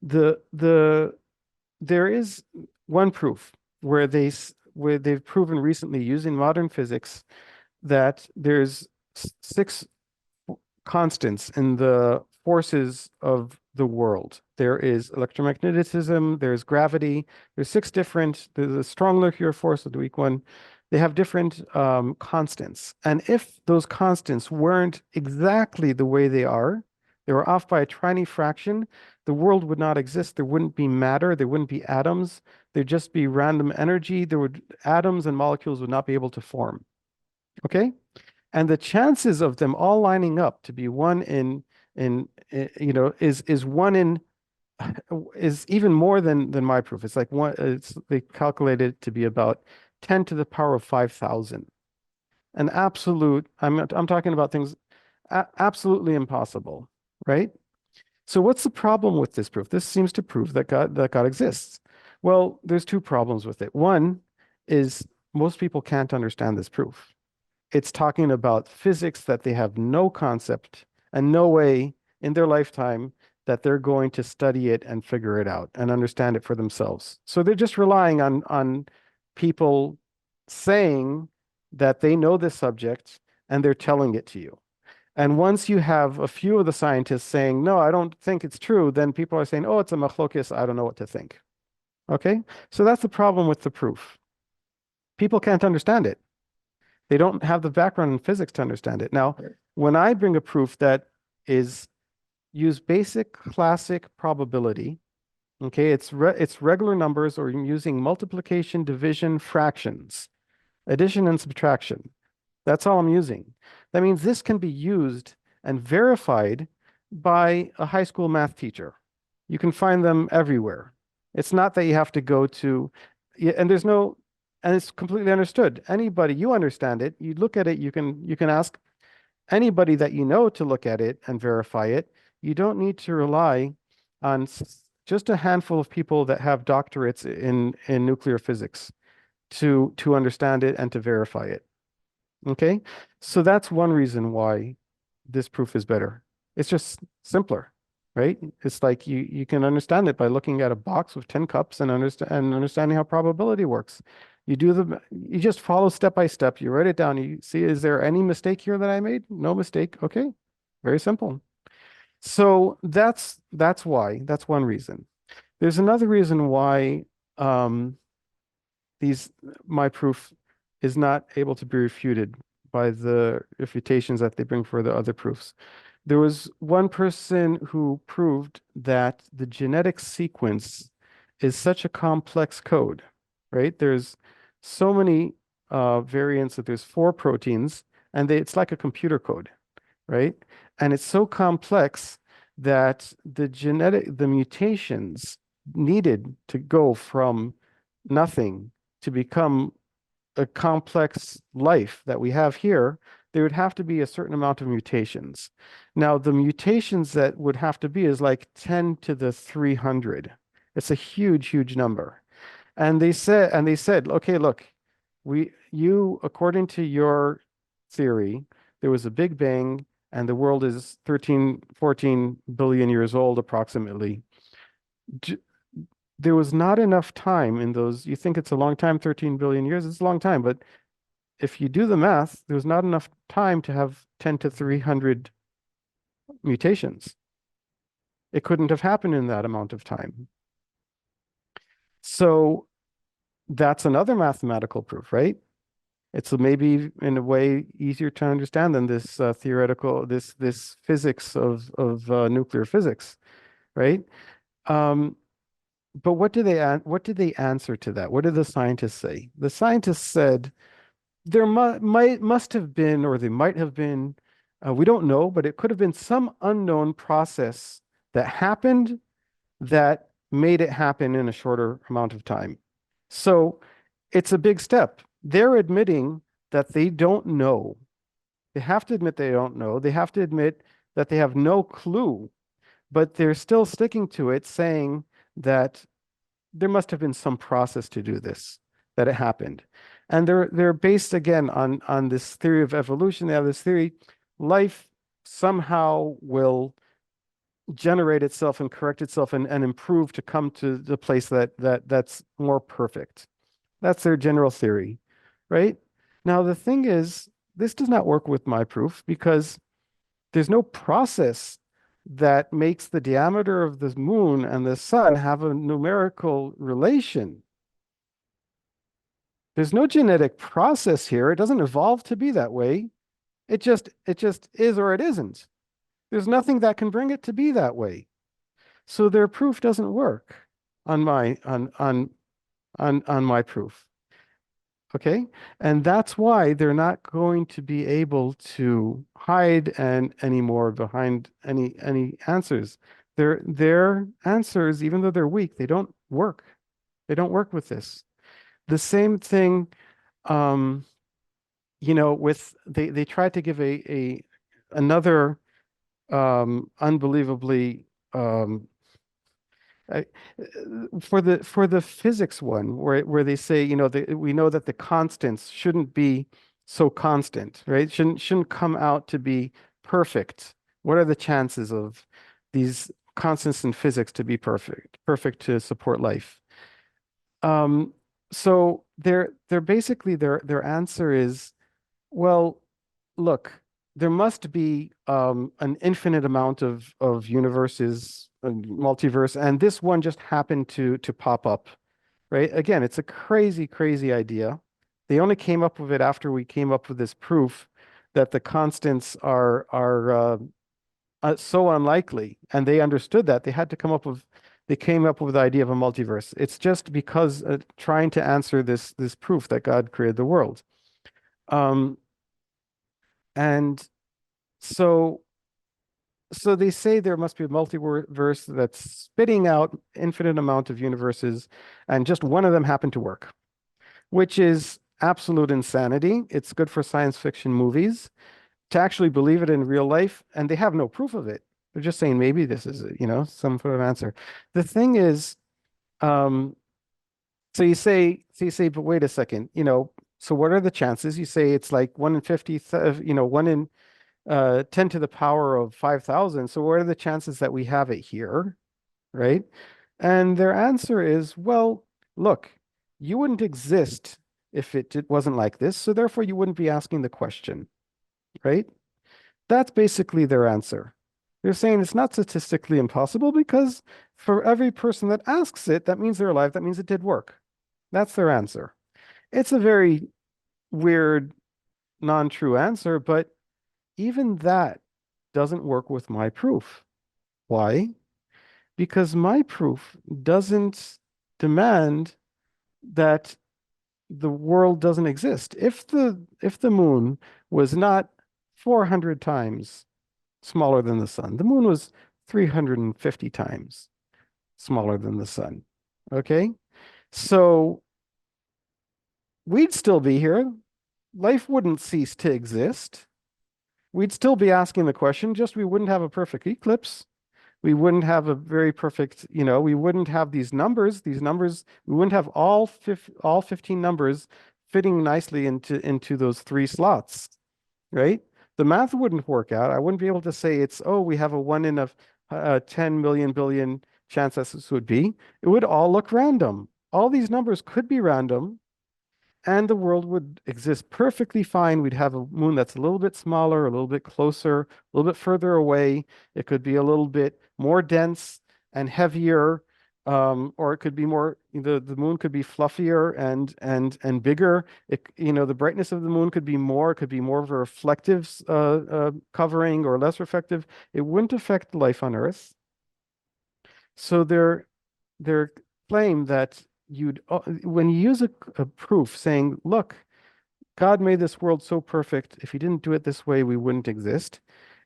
The there is one proof where they've proven recently using modern physics that there's six constants in the forces of the world. There is electromagnetism, there's gravity, there's a strong nuclear force, the weak one. They have different constants. And if those constants weren't exactly the way they were off by a tiny fraction, the world would not exist. There wouldn't be matter, there wouldn't be atoms, there'd just be random energy. Atoms and molecules would not be able to form. Okay? And the chances of them all lining up to be one is one in is even more than my proof. It's like one. It's they calculated it to be about 10 to the power of 5,000. An absolute. I'm talking about things absolutely impossible, right? So what's the problem with this proof? This seems to prove that God exists. Well, there's two problems with it. One is most people can't understand this proof. It's talking about physics that they have no concept and no way in their lifetime that they're going to study it and figure it out and understand it for themselves. So they're just relying on people saying that they know this subject and they're telling it to you. And once you have a few of the scientists saying, no, I don't think it's true, then people are saying, oh, it's a machlokes, I don't know what to think. Okay? So that's the problem with the proof. People can't understand it. They don't have the background in physics to understand it. Now, when I bring a proof that is use basic classic probability, okay, it's regular numbers or using multiplication, division, fractions, addition and subtraction. That's all I'm using. That means this can be used and verified by a high school math teacher. You can find them everywhere. It's not that you have to go to, and there's no, and it's completely understood. Anybody, you understand it, you look at it, you can ask anybody that you know to look at it and verify it. You don't need to rely on just a handful of people that have doctorates in nuclear physics to understand it and to verify it. Okay, so that's one reason why this proof is better. It's just simpler, right? It's like you can understand it by looking at a box with 10 cups and understanding how probability works. You just follow step by step. You write it down. You see, is there any mistake here that I made? No mistake. Okay, very simple. So that's why. That's one reason. There's another reason why um, these my proof is not able to be refuted by the refutations that they bring for the other proofs. There was one person who proved that the genetic sequence is such a complex code, right? There's so many variants that there's 4 proteins, and it's like a computer code, right? And it's so complex that the mutations needed to go from nothing to become a complex life that we have here, there would have to be a certain amount of mutations. Now, the mutations that would have to be is like 10 to the 300. It's a huge, huge number. And they said, okay, look, according to your theory, there was a Big Bang and the world is 13, 14 billion years old approximately. There was not enough time in those. You think it's a long time, 13 billion years? It's a long time, but if you do the math, there was not enough time to have 10 to 300 mutations. It couldn't have happened in that amount of time. So that's another mathematical proof, right? It's maybe in a way easier to understand than this theoretical this physics of nuclear physics, right? Um, but what did they answer to that? What did the scientists say? The scientists said there must have been, or they might have been, we don't know, but it could have been some unknown process that happened that made it happen in a shorter amount of time. So it's a big step. They're admitting that they don't know. They have to admit they don't know. They have to admit that they have no clue, but they're still sticking to it, saying that there must have been some process to do this, that it happened. And they're based again on this theory of evolution. They have this theory, life somehow will generate itself and correct itself and improve to come to the place that's more perfect. That's their general theory, right? Now the thing is, this does not work with my proof because there's no process that makes the diameter of the moon and the sun have a numerical relation. There's no genetic process here. It doesn't evolve to be that way. It just is or it isn't. There's nothing that can bring it to be that way. So their proof doesn't work on my proof. Okay? And that's why they're not going to be able to hide anymore behind any answers. Their answers, even though they're weak, they don't work. They don't work with this. The same thing, um, with they tried to give a another unbelievably I, for the physics one where they say we know that the constants shouldn't be so constant, right? Shouldn't come out to be perfect. What are the chances of these constants in physics to be perfect to support life? Um, so they're basically their answer is, well, look, there must be an infinite amount of universes, multiverse, and this one just happened to pop up, right? Again, it's a crazy, crazy idea. They only came up with it after we came up with this proof that the constants are so unlikely, and they understood that. They came up with the idea of a multiverse. It's just because trying to answer this proof that God created the world. Um, and so so they say there must be a multiverse that's spitting out infinite amount of universes, and just one of them happened to work, which is absolute insanity. It's good for science fiction movies. To actually believe it in real life, and they have no proof of it. They're just saying maybe this is, some sort of answer. The thing is, um, so you say, but wait a second, so what are the chances? You say it's like 1 in 50, 1 in 10 to the power of 5,000. So what are the chances that we have it here, right? And their answer is, well, look, you wouldn't exist if it wasn't like this, so therefore you wouldn't be asking the question, right? That's basically their answer. They're saying it's not statistically impossible because for every person that asks it, that means they're alive. That means it did work. That's their answer. It's a very weird, non-true answer, but even that doesn't work with my proof. Why? Because my proof doesn't demand that the world doesn't exist. If the moon was not 400 times smaller than the sun, the moon was 350 times smaller than the sun. Okay? So we'd still be here. Life wouldn't cease to exist. We'd still be asking the question, just we wouldn't have a perfect eclipse. We wouldn't have a very perfect, we wouldn't have these numbers. We wouldn't have all 15 numbers fitting nicely into those three slots, right? The math wouldn't work out. I wouldn't be able to say we have a 1 in a 10 million billion chance that this would be. It would all look random. All these numbers could be random, and the world would exist perfectly fine. We'd have a moon that's a little bit smaller, a little bit closer, a little bit further away. It could be a little bit more dense and heavier. or it could be more, the moon could be fluffier and bigger. The brightness of the moon could be more, it could be more of a reflective covering or less reflective. It wouldn't affect life on Earth. So their claim that when you use a proof saying, look, God made this world so perfect, if he didn't do it this way, we wouldn't exist.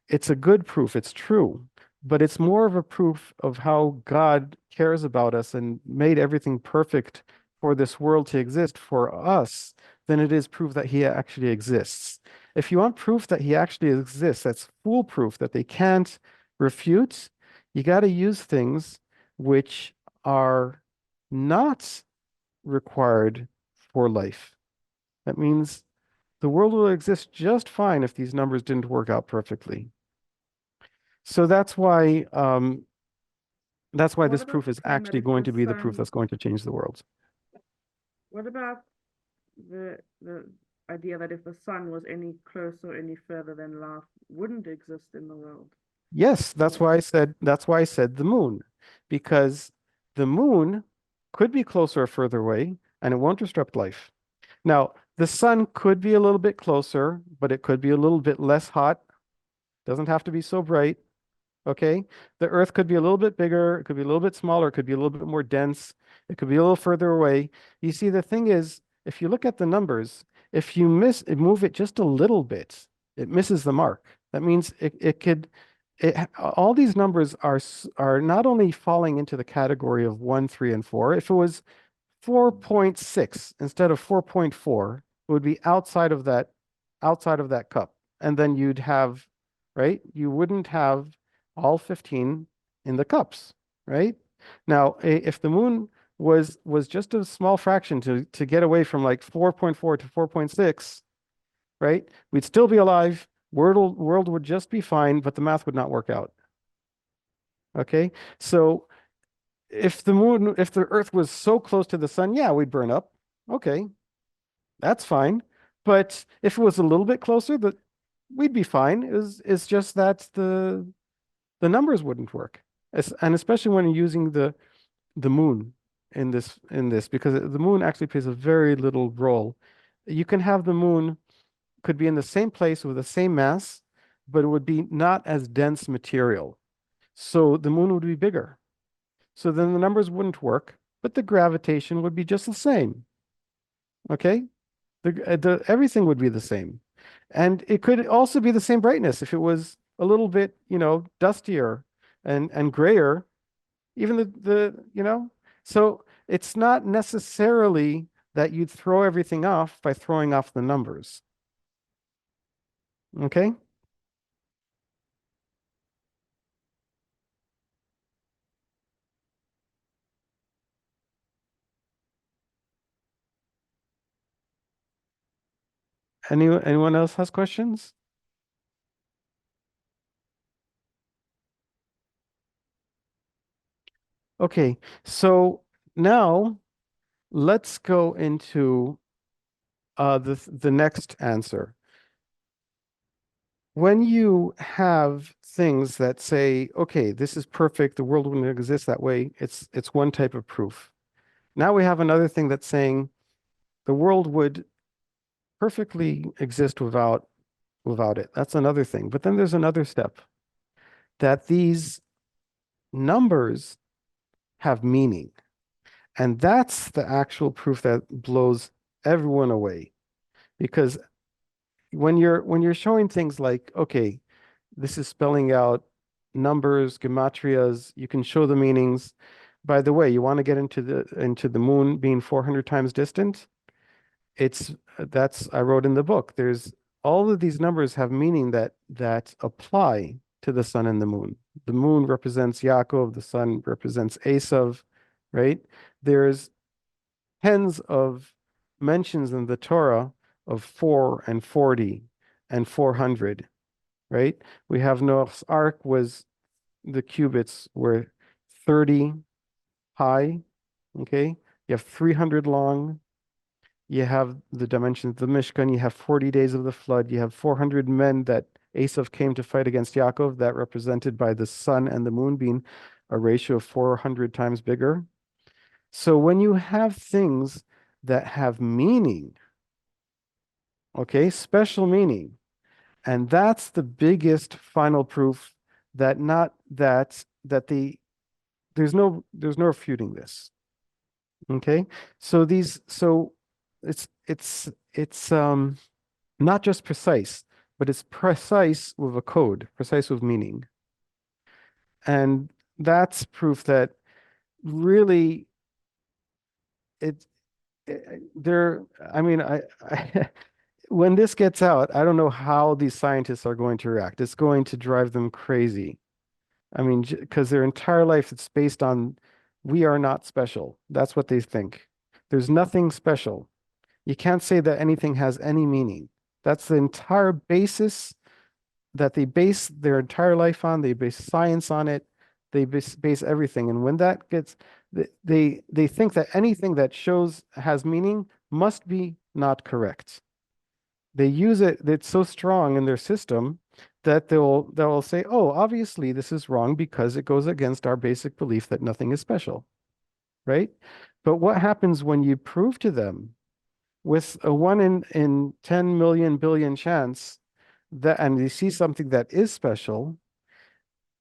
It's a good proof, it's true, but it's more of a proof of how God cares about us and made everything perfect for this world to exist for us than it is proof that he actually exists. If you want proof that he actually exists, that's foolproof that they can't refute, you got to use things which are not required for life. That means the world will exist just fine if these numbers didn't work out perfectly. So that's why What this about proof the is claim that actually if going the to be the proof sun, that's going to change the world. what about the idea that if the sun was any closer, any further, then life wouldn't exist in the world? Yes, Or that's why I said the moon, because the moon could be closer or further away, and it won't disrupt life. Now, the sun could be a little bit closer, but it could be a little bit less hot. Doesn't have to be so bright. Okay. The Earth could be a little bit bigger, it could be a little bit smaller, it could be a little bit more dense, it could be a little further away. You see, the thing is, if you look at the numbers, if you move it just a little bit, it misses the mark. That means all these numbers are not only falling into the category of 1, 3, and 4. If it was 4.6 instead of 4.4, it would be outside of that cup. And then you'd have, right? You wouldn't have all 15 in the cups, right? Now, if the moon was just a small fraction to get away from like 4.4 to 4.6, right? We'd still be alive. World would just be fine, but the math would not work out. Okay? So if the Earth was so close to the sun, yeah, we'd burn up. Okay, that's fine. But if it was a little bit closer, we'd be fine. It's just that the numbers wouldn't work. And especially when you're using the moon in this, because the moon actually plays a very little role. You can have the moon could be in the same place with the same mass, but it would be not as dense material. So the moon would be bigger. So then the numbers wouldn't work, but the gravitation would be just the same. Okay? The everything would be the same. And it could also be the same brightness if it was a little bit, dustier and grayer, even so it's not necessarily that you'd throw everything off by throwing off the numbers. Okay? Anyone else has questions? Okay, so now let's go into the next answer. When you have things that say, okay, this is perfect, the world wouldn't exist that way, it's one type of proof. Now we have another thing that's saying the world would perfectly exist without it. That's another thing. But then there's another step that these numbers have meaning. And that's the actual proof that blows everyone away. Because when you're showing things like, okay, this is spelling out numbers, gematrias, you can show the meanings. By the way, you want to get into the moon being 400 times distant? That's I wrote in the book. There's all of these numbers have meaning that apply to the sun and the moon. The moon represents Yaakov, the sun represents Esav, right? There's tens of mentions in the Torah of 4 and 40 and 400, right? We have Noah's Ark was the cubits were 30 high, okay? You have 300 long. You have the dimensions of the Mishkan. You have 40 days of the flood. You have 400 men that Esav came to fight against Yaakov, that represented by the sun and the moon being a ratio of 400 times bigger. So when you have things that have meaning, okay, special meaning, and that's the biggest final proof that not that that the there's no refuting this. Okay. So it's not just precise, but it's precise with a code, precise with meaning. And that's proof that really it, there, I mean, I when this gets out, I don't know how these scientists are going to react. It's going to drive them crazy. I mean, because their entire life it's based on we are not special. That's what they think. There's nothing special. You can't say that anything has any meaning. That's the entire basis that they base their entire life on. They base science on it. They base everything. And when that gets, they think that anything that shows has meaning must be not correct. They use it, it's so strong in their system that they'll say, oh, obviously this is wrong because it goes against our basic belief that nothing is special, right? But what happens when you prove to them with a 1 in 10 million billion chance that, and they see something that is special,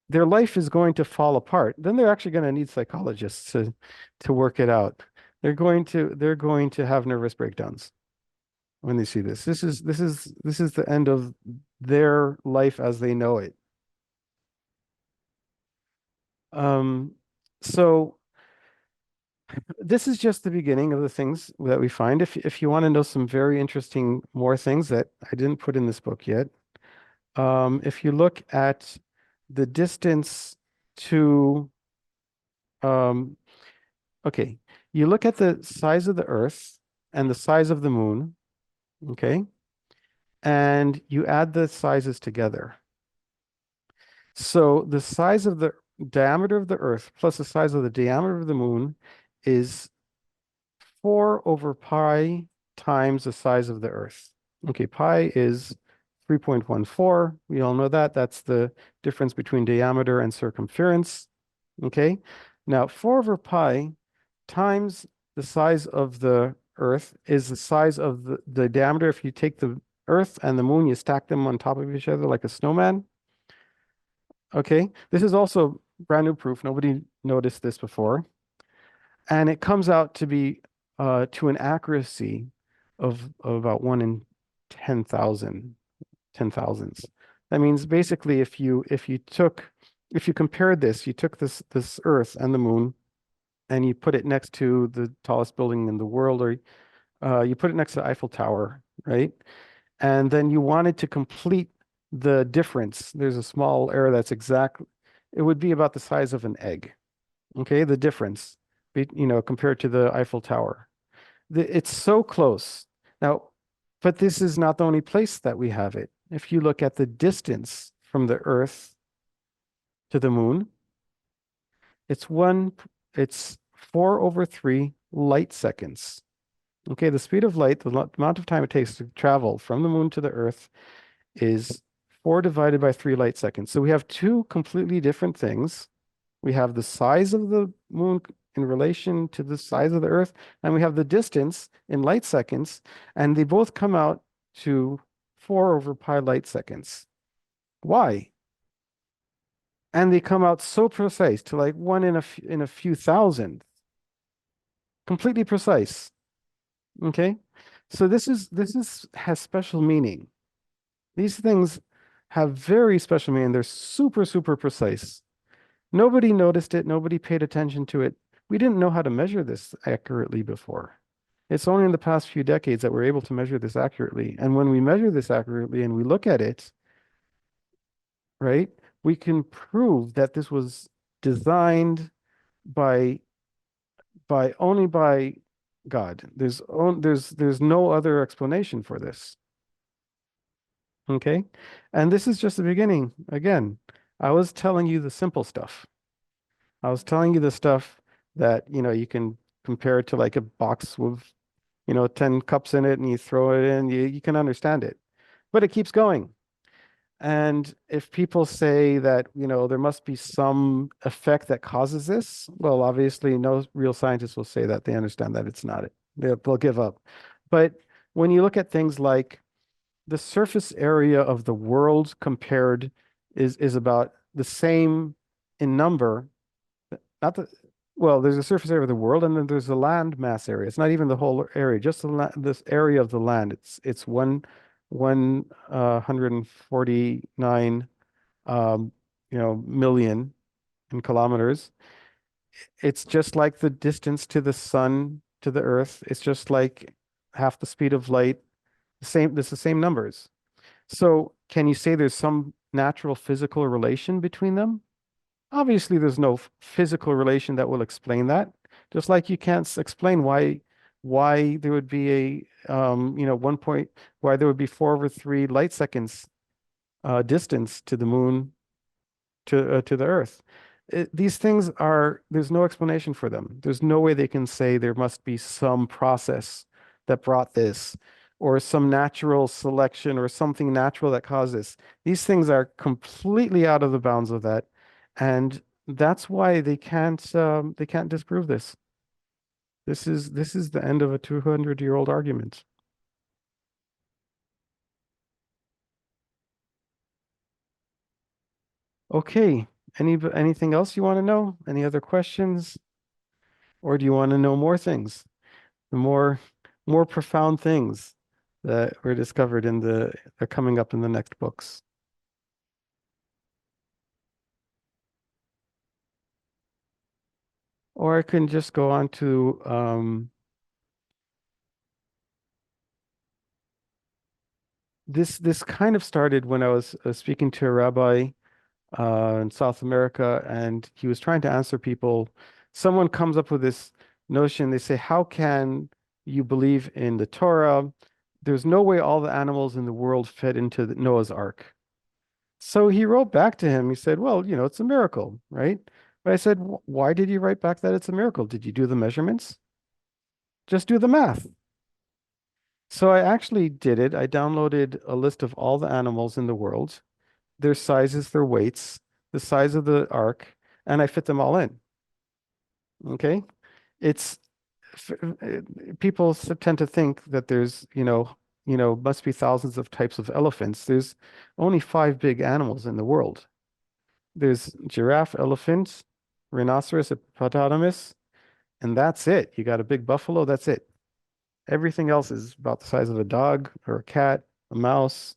their life is going to fall apart. Then they're actually going to need psychologists to work it out. They're going to have nervous breakdowns when they see this. This is the end of their life as they know it. Um, so this is just the beginning of the things that we find. If you want to know some very interesting more things that I didn't put in this book yet, if you look at the distance to um, okay, you look at the size of the Earth and the size of the moon, okay, and you add the sizes together. So the size of the diameter of the Earth plus the size of the diameter of the moon is 4 over pi times the size of the Earth. Okay, pi is 3.14. We all know that. That's the difference between diameter and circumference. Okay, now 4 over pi times the size of the Earth is the size of the diameter. If you take the Earth and the moon, you stack them on top of each other like a snowman. Okay, this is also brand new proof. Nobody noticed this before. And it comes out to be to an accuracy of about 1 in 10,000, 10,000s. That means basically if you compared this, you took this Earth and the moon and you put it next to the tallest building in the world, or you put it next to the Eiffel Tower, right? And then you wanted to complete the difference. There's a small error that's it would be about the size of an egg. Okay, the difference, compared to the Eiffel Tower. It's so close. Now, but this is not the only place that we have it. If you look at the distance from the Earth to the moon, it's 4 over 3 light seconds. Okay, the speed of light, the amount of time it takes to travel from the moon to the Earth is 4 divided by 3 light seconds. So we have two completely different things. We have the size of the moon in relation to the size of the Earth, and we have the distance in light seconds, and they both come out to 4 over pi light seconds. Why? And they come out so precise to like 1 in a few thousand, completely precise. Okay, so this is has special meaning. These things have very special meaning. They're super, super precise. Nobody noticed it. Nobody paid attention to it. We didn't know how to measure this accurately before. It's only in the past few decades that we're able to measure this accurately. And when we measure this accurately and we look at it, right, we can prove that this was designed by only by God. There's no other explanation for this. Okay? And this is just the beginning. Again, I was telling you the simple stuff. I was telling you the stuff that, you can compare it to like a box with, 10 cups in it and you throw it in, you can understand it. But it keeps going. And if people say that, there must be some effect that causes this, well, obviously, no real scientist will say that. They understand that it's not it. They'll give up. But when you look at things like the surface area of the world compared is about the same in number. Not the Well, there's a surface area of the world, and then there's a land mass area. It's not even the whole area, just this area of the land. It's 149 million in kilometers. It's just like the distance to the sun to the earth. It's just like half the speed of light. It's the same numbers. So can you say there's some natural physical relation between them? Obviously, there's no physical relation that will explain that. Just like you can't explain why there would be why there would be 4/3 light seconds distance to the moon to the Earth. These things there's no explanation for them. There's no way they can say there must be some process that brought this, or some natural selection, or something natural that caused this. These things are completely out of the bounds of that, and that's why they can't disprove this. This is the end of a 200-year-old argument. Okay. Anything else you want to know? Any other questions? Or do you want to know more things? The more profound things that were discovered are coming up in the next books. Or I can just go on to this kind of started when I was speaking to a rabbi in South America, and he was trying to answer people. Someone comes up with this notion. They say, how can you believe in the Torah? There's no way all the animals in the world fit into the Noah's Ark. So he wrote back to him. He said, well, it's a miracle, right? But I said, why did you write back that it's a miracle? Did you do the measurements? Just do the math. So I actually did it. I downloaded a list of all the animals in the world, their sizes, their weights, the size of the ark, and I fit them all in. Okay. It's People tend to think that there's, must be thousands of types of elephants. There's only 5 big animals in the world. There's giraffe, elephant, rhinoceros, hippopotamus, and that's it. You got a big buffalo, that's it. Everything else is about the size of a dog or a cat, a mouse,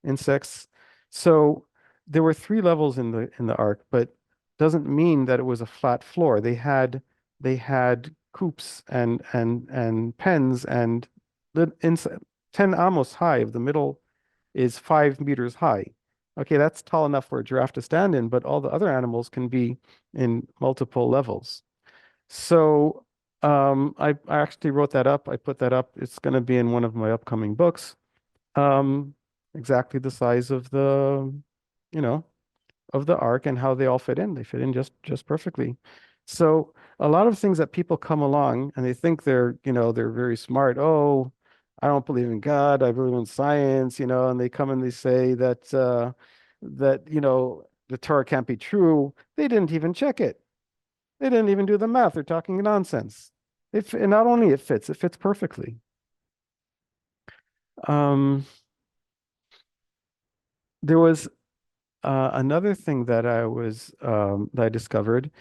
insects. So there were 3 levels in the ark, but doesn't mean that it was a flat floor. They had coops and pens, and the inside 10 amos high. Of the middle is 5 meters high. Okay, that's tall enough for a giraffe to stand in, but all the other animals can be in multiple levels. So I actually wrote that up. I put that up. It's going to be in one of my upcoming books. Um, exactly the size you know, of the ark, and how they all fit in. They fit in just perfectly. So a lot of things that people come along and they think they're very smart. Oh, I don't believe in God. I believe in science, and they come and they say that the Torah can't be true. They didn't even check it. They didn't even do the math. They're talking nonsense. And not only it fits perfectly. Um, there was another thing that I discovered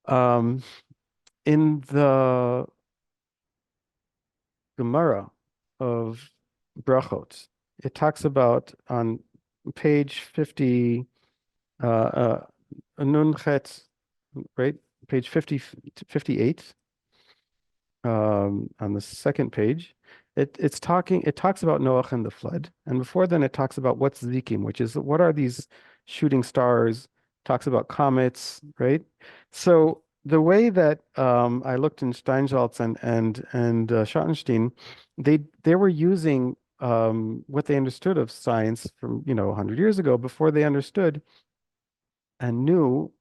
um, in the Gemara of Brachot. It talks about on page 50, Nun Chet, right? Page 58, on the second page. It talks about Noah and the flood. And before then it talks about what's Zikim, which is what are these shooting stars, talks about comets, right? So the way that I looked in Steinsaltz and Schottenstein, they were using what they understood of science from 100 years ago, before they understood and knew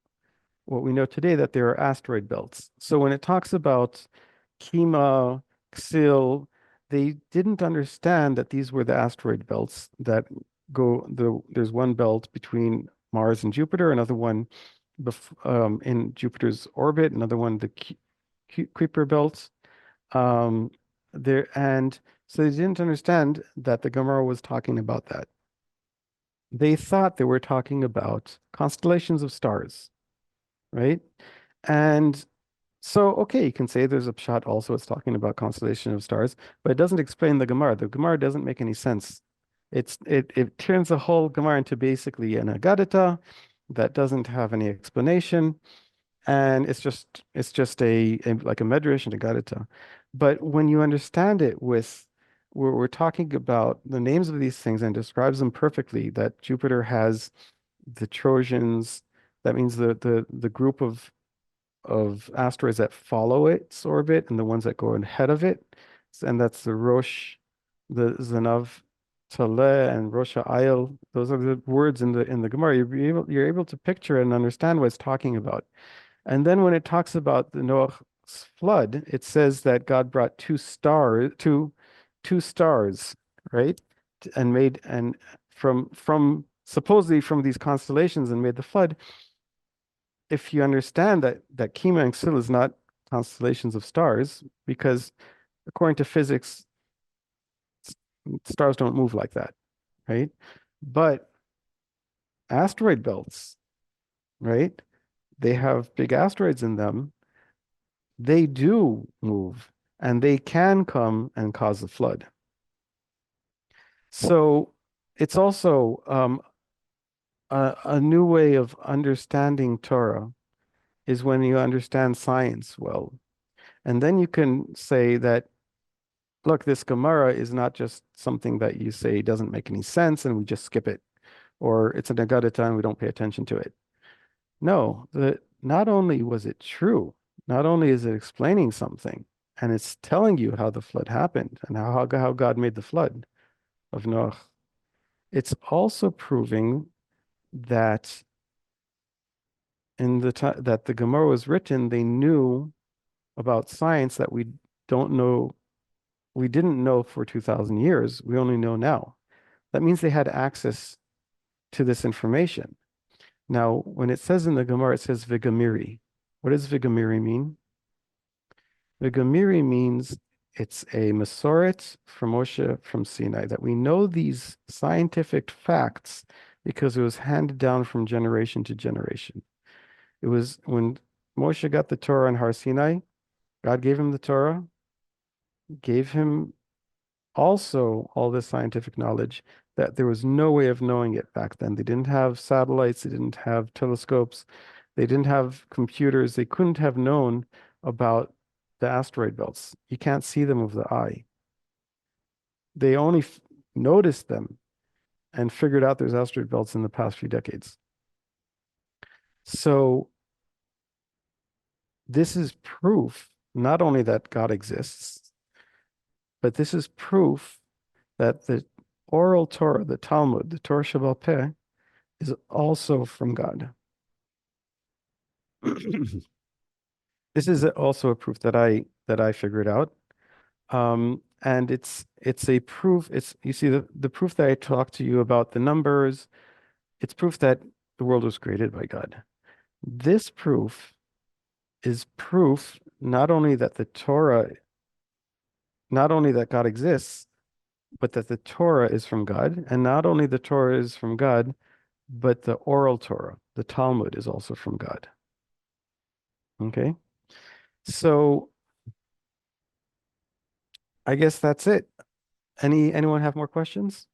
what we know today, that there are asteroid belts. So when it talks about Kima, Xil, they didn't understand that these were the asteroid belts that there's one belt between Mars and Jupiter, another one in Jupiter's orbit, another one the Kuiper belt. Um, and so they didn't understand that the Gemara was talking about that. They thought they were talking about constellations of stars, right? And so, okay, you can say there's a pshat also, it's talking about constellation of stars, but it doesn't explain the Gemara. The Gemara doesn't make any sense. It turns the whole Gemara into basically an Agadita that doesn't have any explanation, and it's just like a medrash and a Agadita. But when you understand it with we're talking about the names of these things and describes them perfectly, that Jupiter has the Trojans, that means the group of asteroids that follow its orbit and the ones that go ahead of it. And that's the Rosh, the Zanav Taleh and Rosh Ha'ayil. Those are the words in the Gemara. You're able to picture and understand what it's talking about. And then when it talks about the Noah's flood, it says that God brought two stars, right? And made and from supposedly from these constellations and made the flood. If you understand that Kima and Xil is not constellations of stars, because according to physics, stars don't move like that, right? But asteroid belts, right? They have big asteroids in them. They do move, and they can come and cause a flood. So it's also a new way of understanding Torah is when you understand science well. And then you can say that, look, this Gemara is not just something that you say doesn't make any sense and we just skip it, or it's an Agadita and we don't pay attention to it. No, not only was it true, not only is it explaining something, and it's telling you how the flood happened and how God made the flood of Noah, it's also proving that in the time that the Gemara was written, they knew about science that don't know, we didn't know for 2,000 years. We only know now. That means they had access to this information. Now, when it says in the Gemara, it says Vigamiri. What does Vigamiri mean? Vigamiri means it's a Masoret from Moshe from Sinai, that we know these scientific facts because it was handed down from generation to generation. It was when Moshe got the Torah on Har Sinai, God gave him the Torah, gave him also all this scientific knowledge that there was no way of knowing it back then. They didn't have satellites, they didn't have telescopes, they didn't have computers, they couldn't have known about the asteroid belts. You can't see them with the eye. They only noticed them and figured out there's asteroid belts in the past few decades. So this is proof not only that God exists, but this is proof that the oral Torah, the Talmud, the Torah Shebaal Peh, is also from God. This is also a proof that I figured out. And it's a proof, you see the proof that I talked to you about the numbers, it's proof that the world was created by God. This proof is proof not only that God exists, but that the Torah is from God. And not only the Torah is from God, but the oral Torah, the Talmud, is also from God. Okay? So I guess that's it. Anyone have more questions?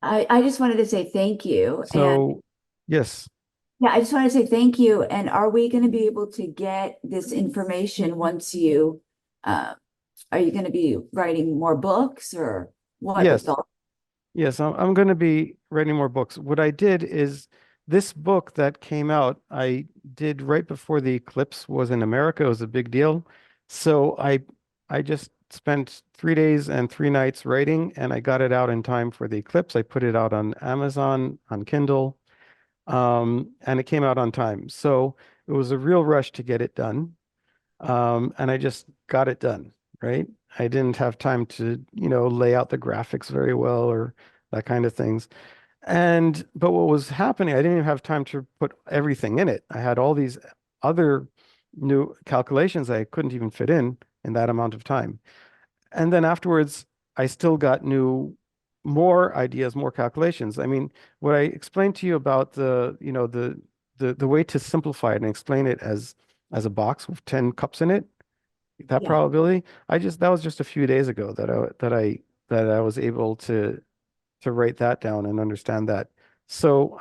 I just wanted to say thank you. And So, yes. yeah, I just wanted to say thank you. And are we going to be able to get this information once uh, are you going to be writing more books or what with Yes. all? Yes, I'm going to be writing more books. What I did is this book that came out, I did right before the eclipse was in America. It was a big deal. So I just spent 3 days and 3 nights writing, and I got it out in time for the eclipse. I put it out on Amazon, on Kindle, and it came out on time. So it was a real rush to get it done. And I just got it done. right? I didn't have time to, lay out the graphics very well or that kind of things. But what was happening, I didn't even have time to put everything in it. I had all these other new calculations I couldn't even fit in that amount of time. And then afterwards, I still got more ideas, more calculations. I mean, what I explained to you about the way to simplify it and explain it as a box with 10 cups in it, that Yeah. probability, that was just a few days ago that I was able to write that down and understand that. So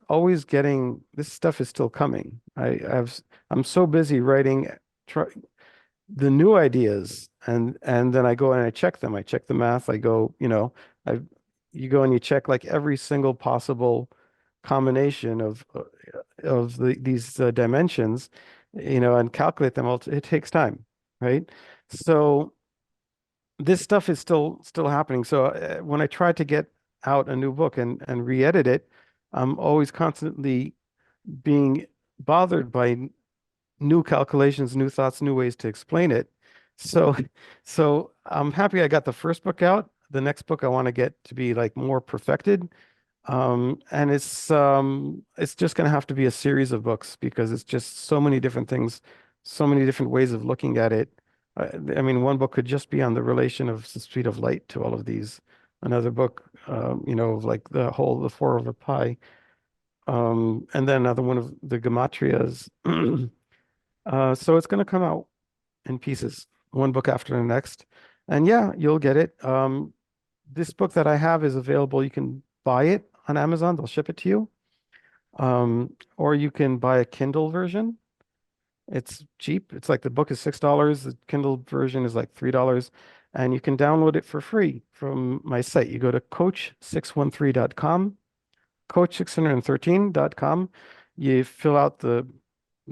always getting this stuff is still coming. I'm so busy writing try, the new ideas, and then I go and I check them. I check the math. I go, I you go and you check like every single possible combination of these dimensions, and calculate them all. It takes time, right? So this stuff is still happening. So when I try to get out a new book and re-edit it, I'm always constantly being bothered by new calculations, new thoughts, new ways to explain it. So so I'm happy I got the first book out. The next book I want to get to be like more perfected. And it's just going to have to be a series of books because it's just so many different things, so many different ways of looking at it. I mean, one book could just be on the relation of the speed of light to all of these. Another book, of like the 4 over pi. And then another one of the gematrias. So it's going to come out in pieces, one book after the next. And yeah, you'll get it. This book that I have is available. You can buy it on Amazon. They'll ship it to you. Or you can buy a Kindle version. It's cheap. It's like the book is $6. The Kindle version is like $3. And you can download it for free from my site. You go to coach613.com, coach613.com. You fill out the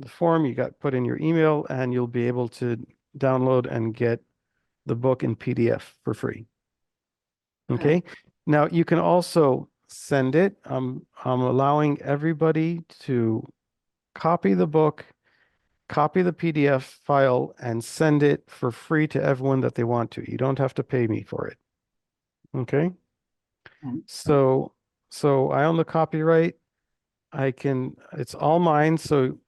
form, you got put in your email, and you'll be able to download and get the book in PDF for free. Okay. Now you can also send it. I'm allowing everybody to copy the book, copy the PDF file, and send it for free to everyone that they want to. You don't have to pay me for it. Okay. Okay. So I own the copyright. It's all mine. So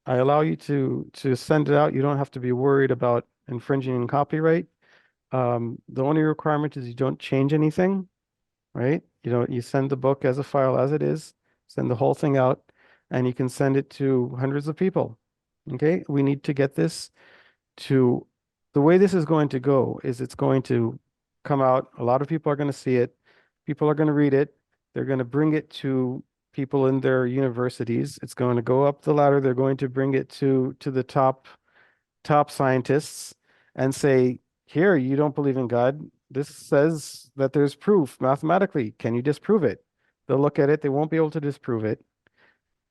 I allow you to send it out. You don't have to be worried about infringing on copyright. The only requirement is you don't change anything, right? You send the book as a file as it is, send the whole thing out, and you can send it to hundreds of people. Okay, we need to get this to the way this is going to go is it's going to come out. A lot of people are going to see it. People are going to read it. They're going to bring it to people in their universities. It's going to go up the ladder. They're going to bring it to the top scientists and say, here, you don't believe in God. This says that there's proof mathematically. Can you disprove it? They'll look at it. They won't be able to disprove it.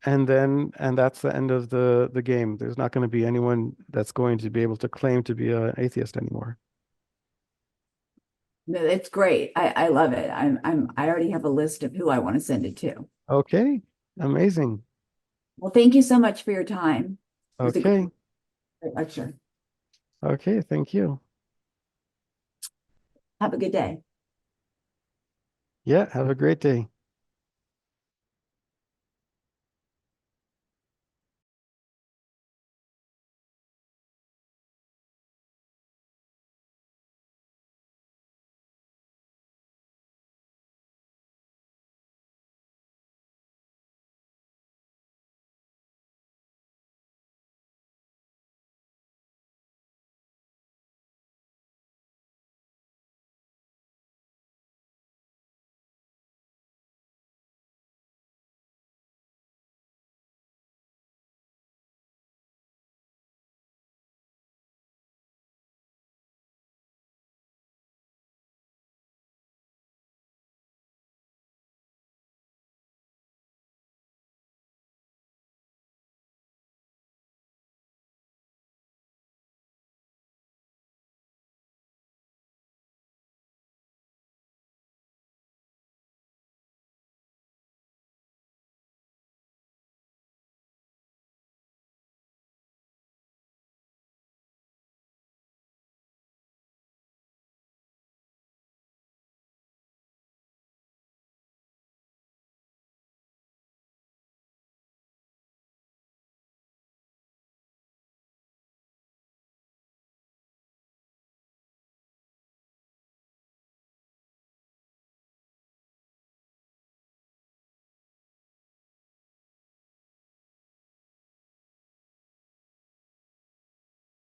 And that's the end of the game. There's not going to be anyone that's going to be able to claim to be an atheist anymore. No, it's great. I love it. I already have a list of who I want to send it to. Okay, amazing. Well, thank you so much for your time. It was a Okay, great lecture. okay, thank you. Have a good day. Yeah, have a great day.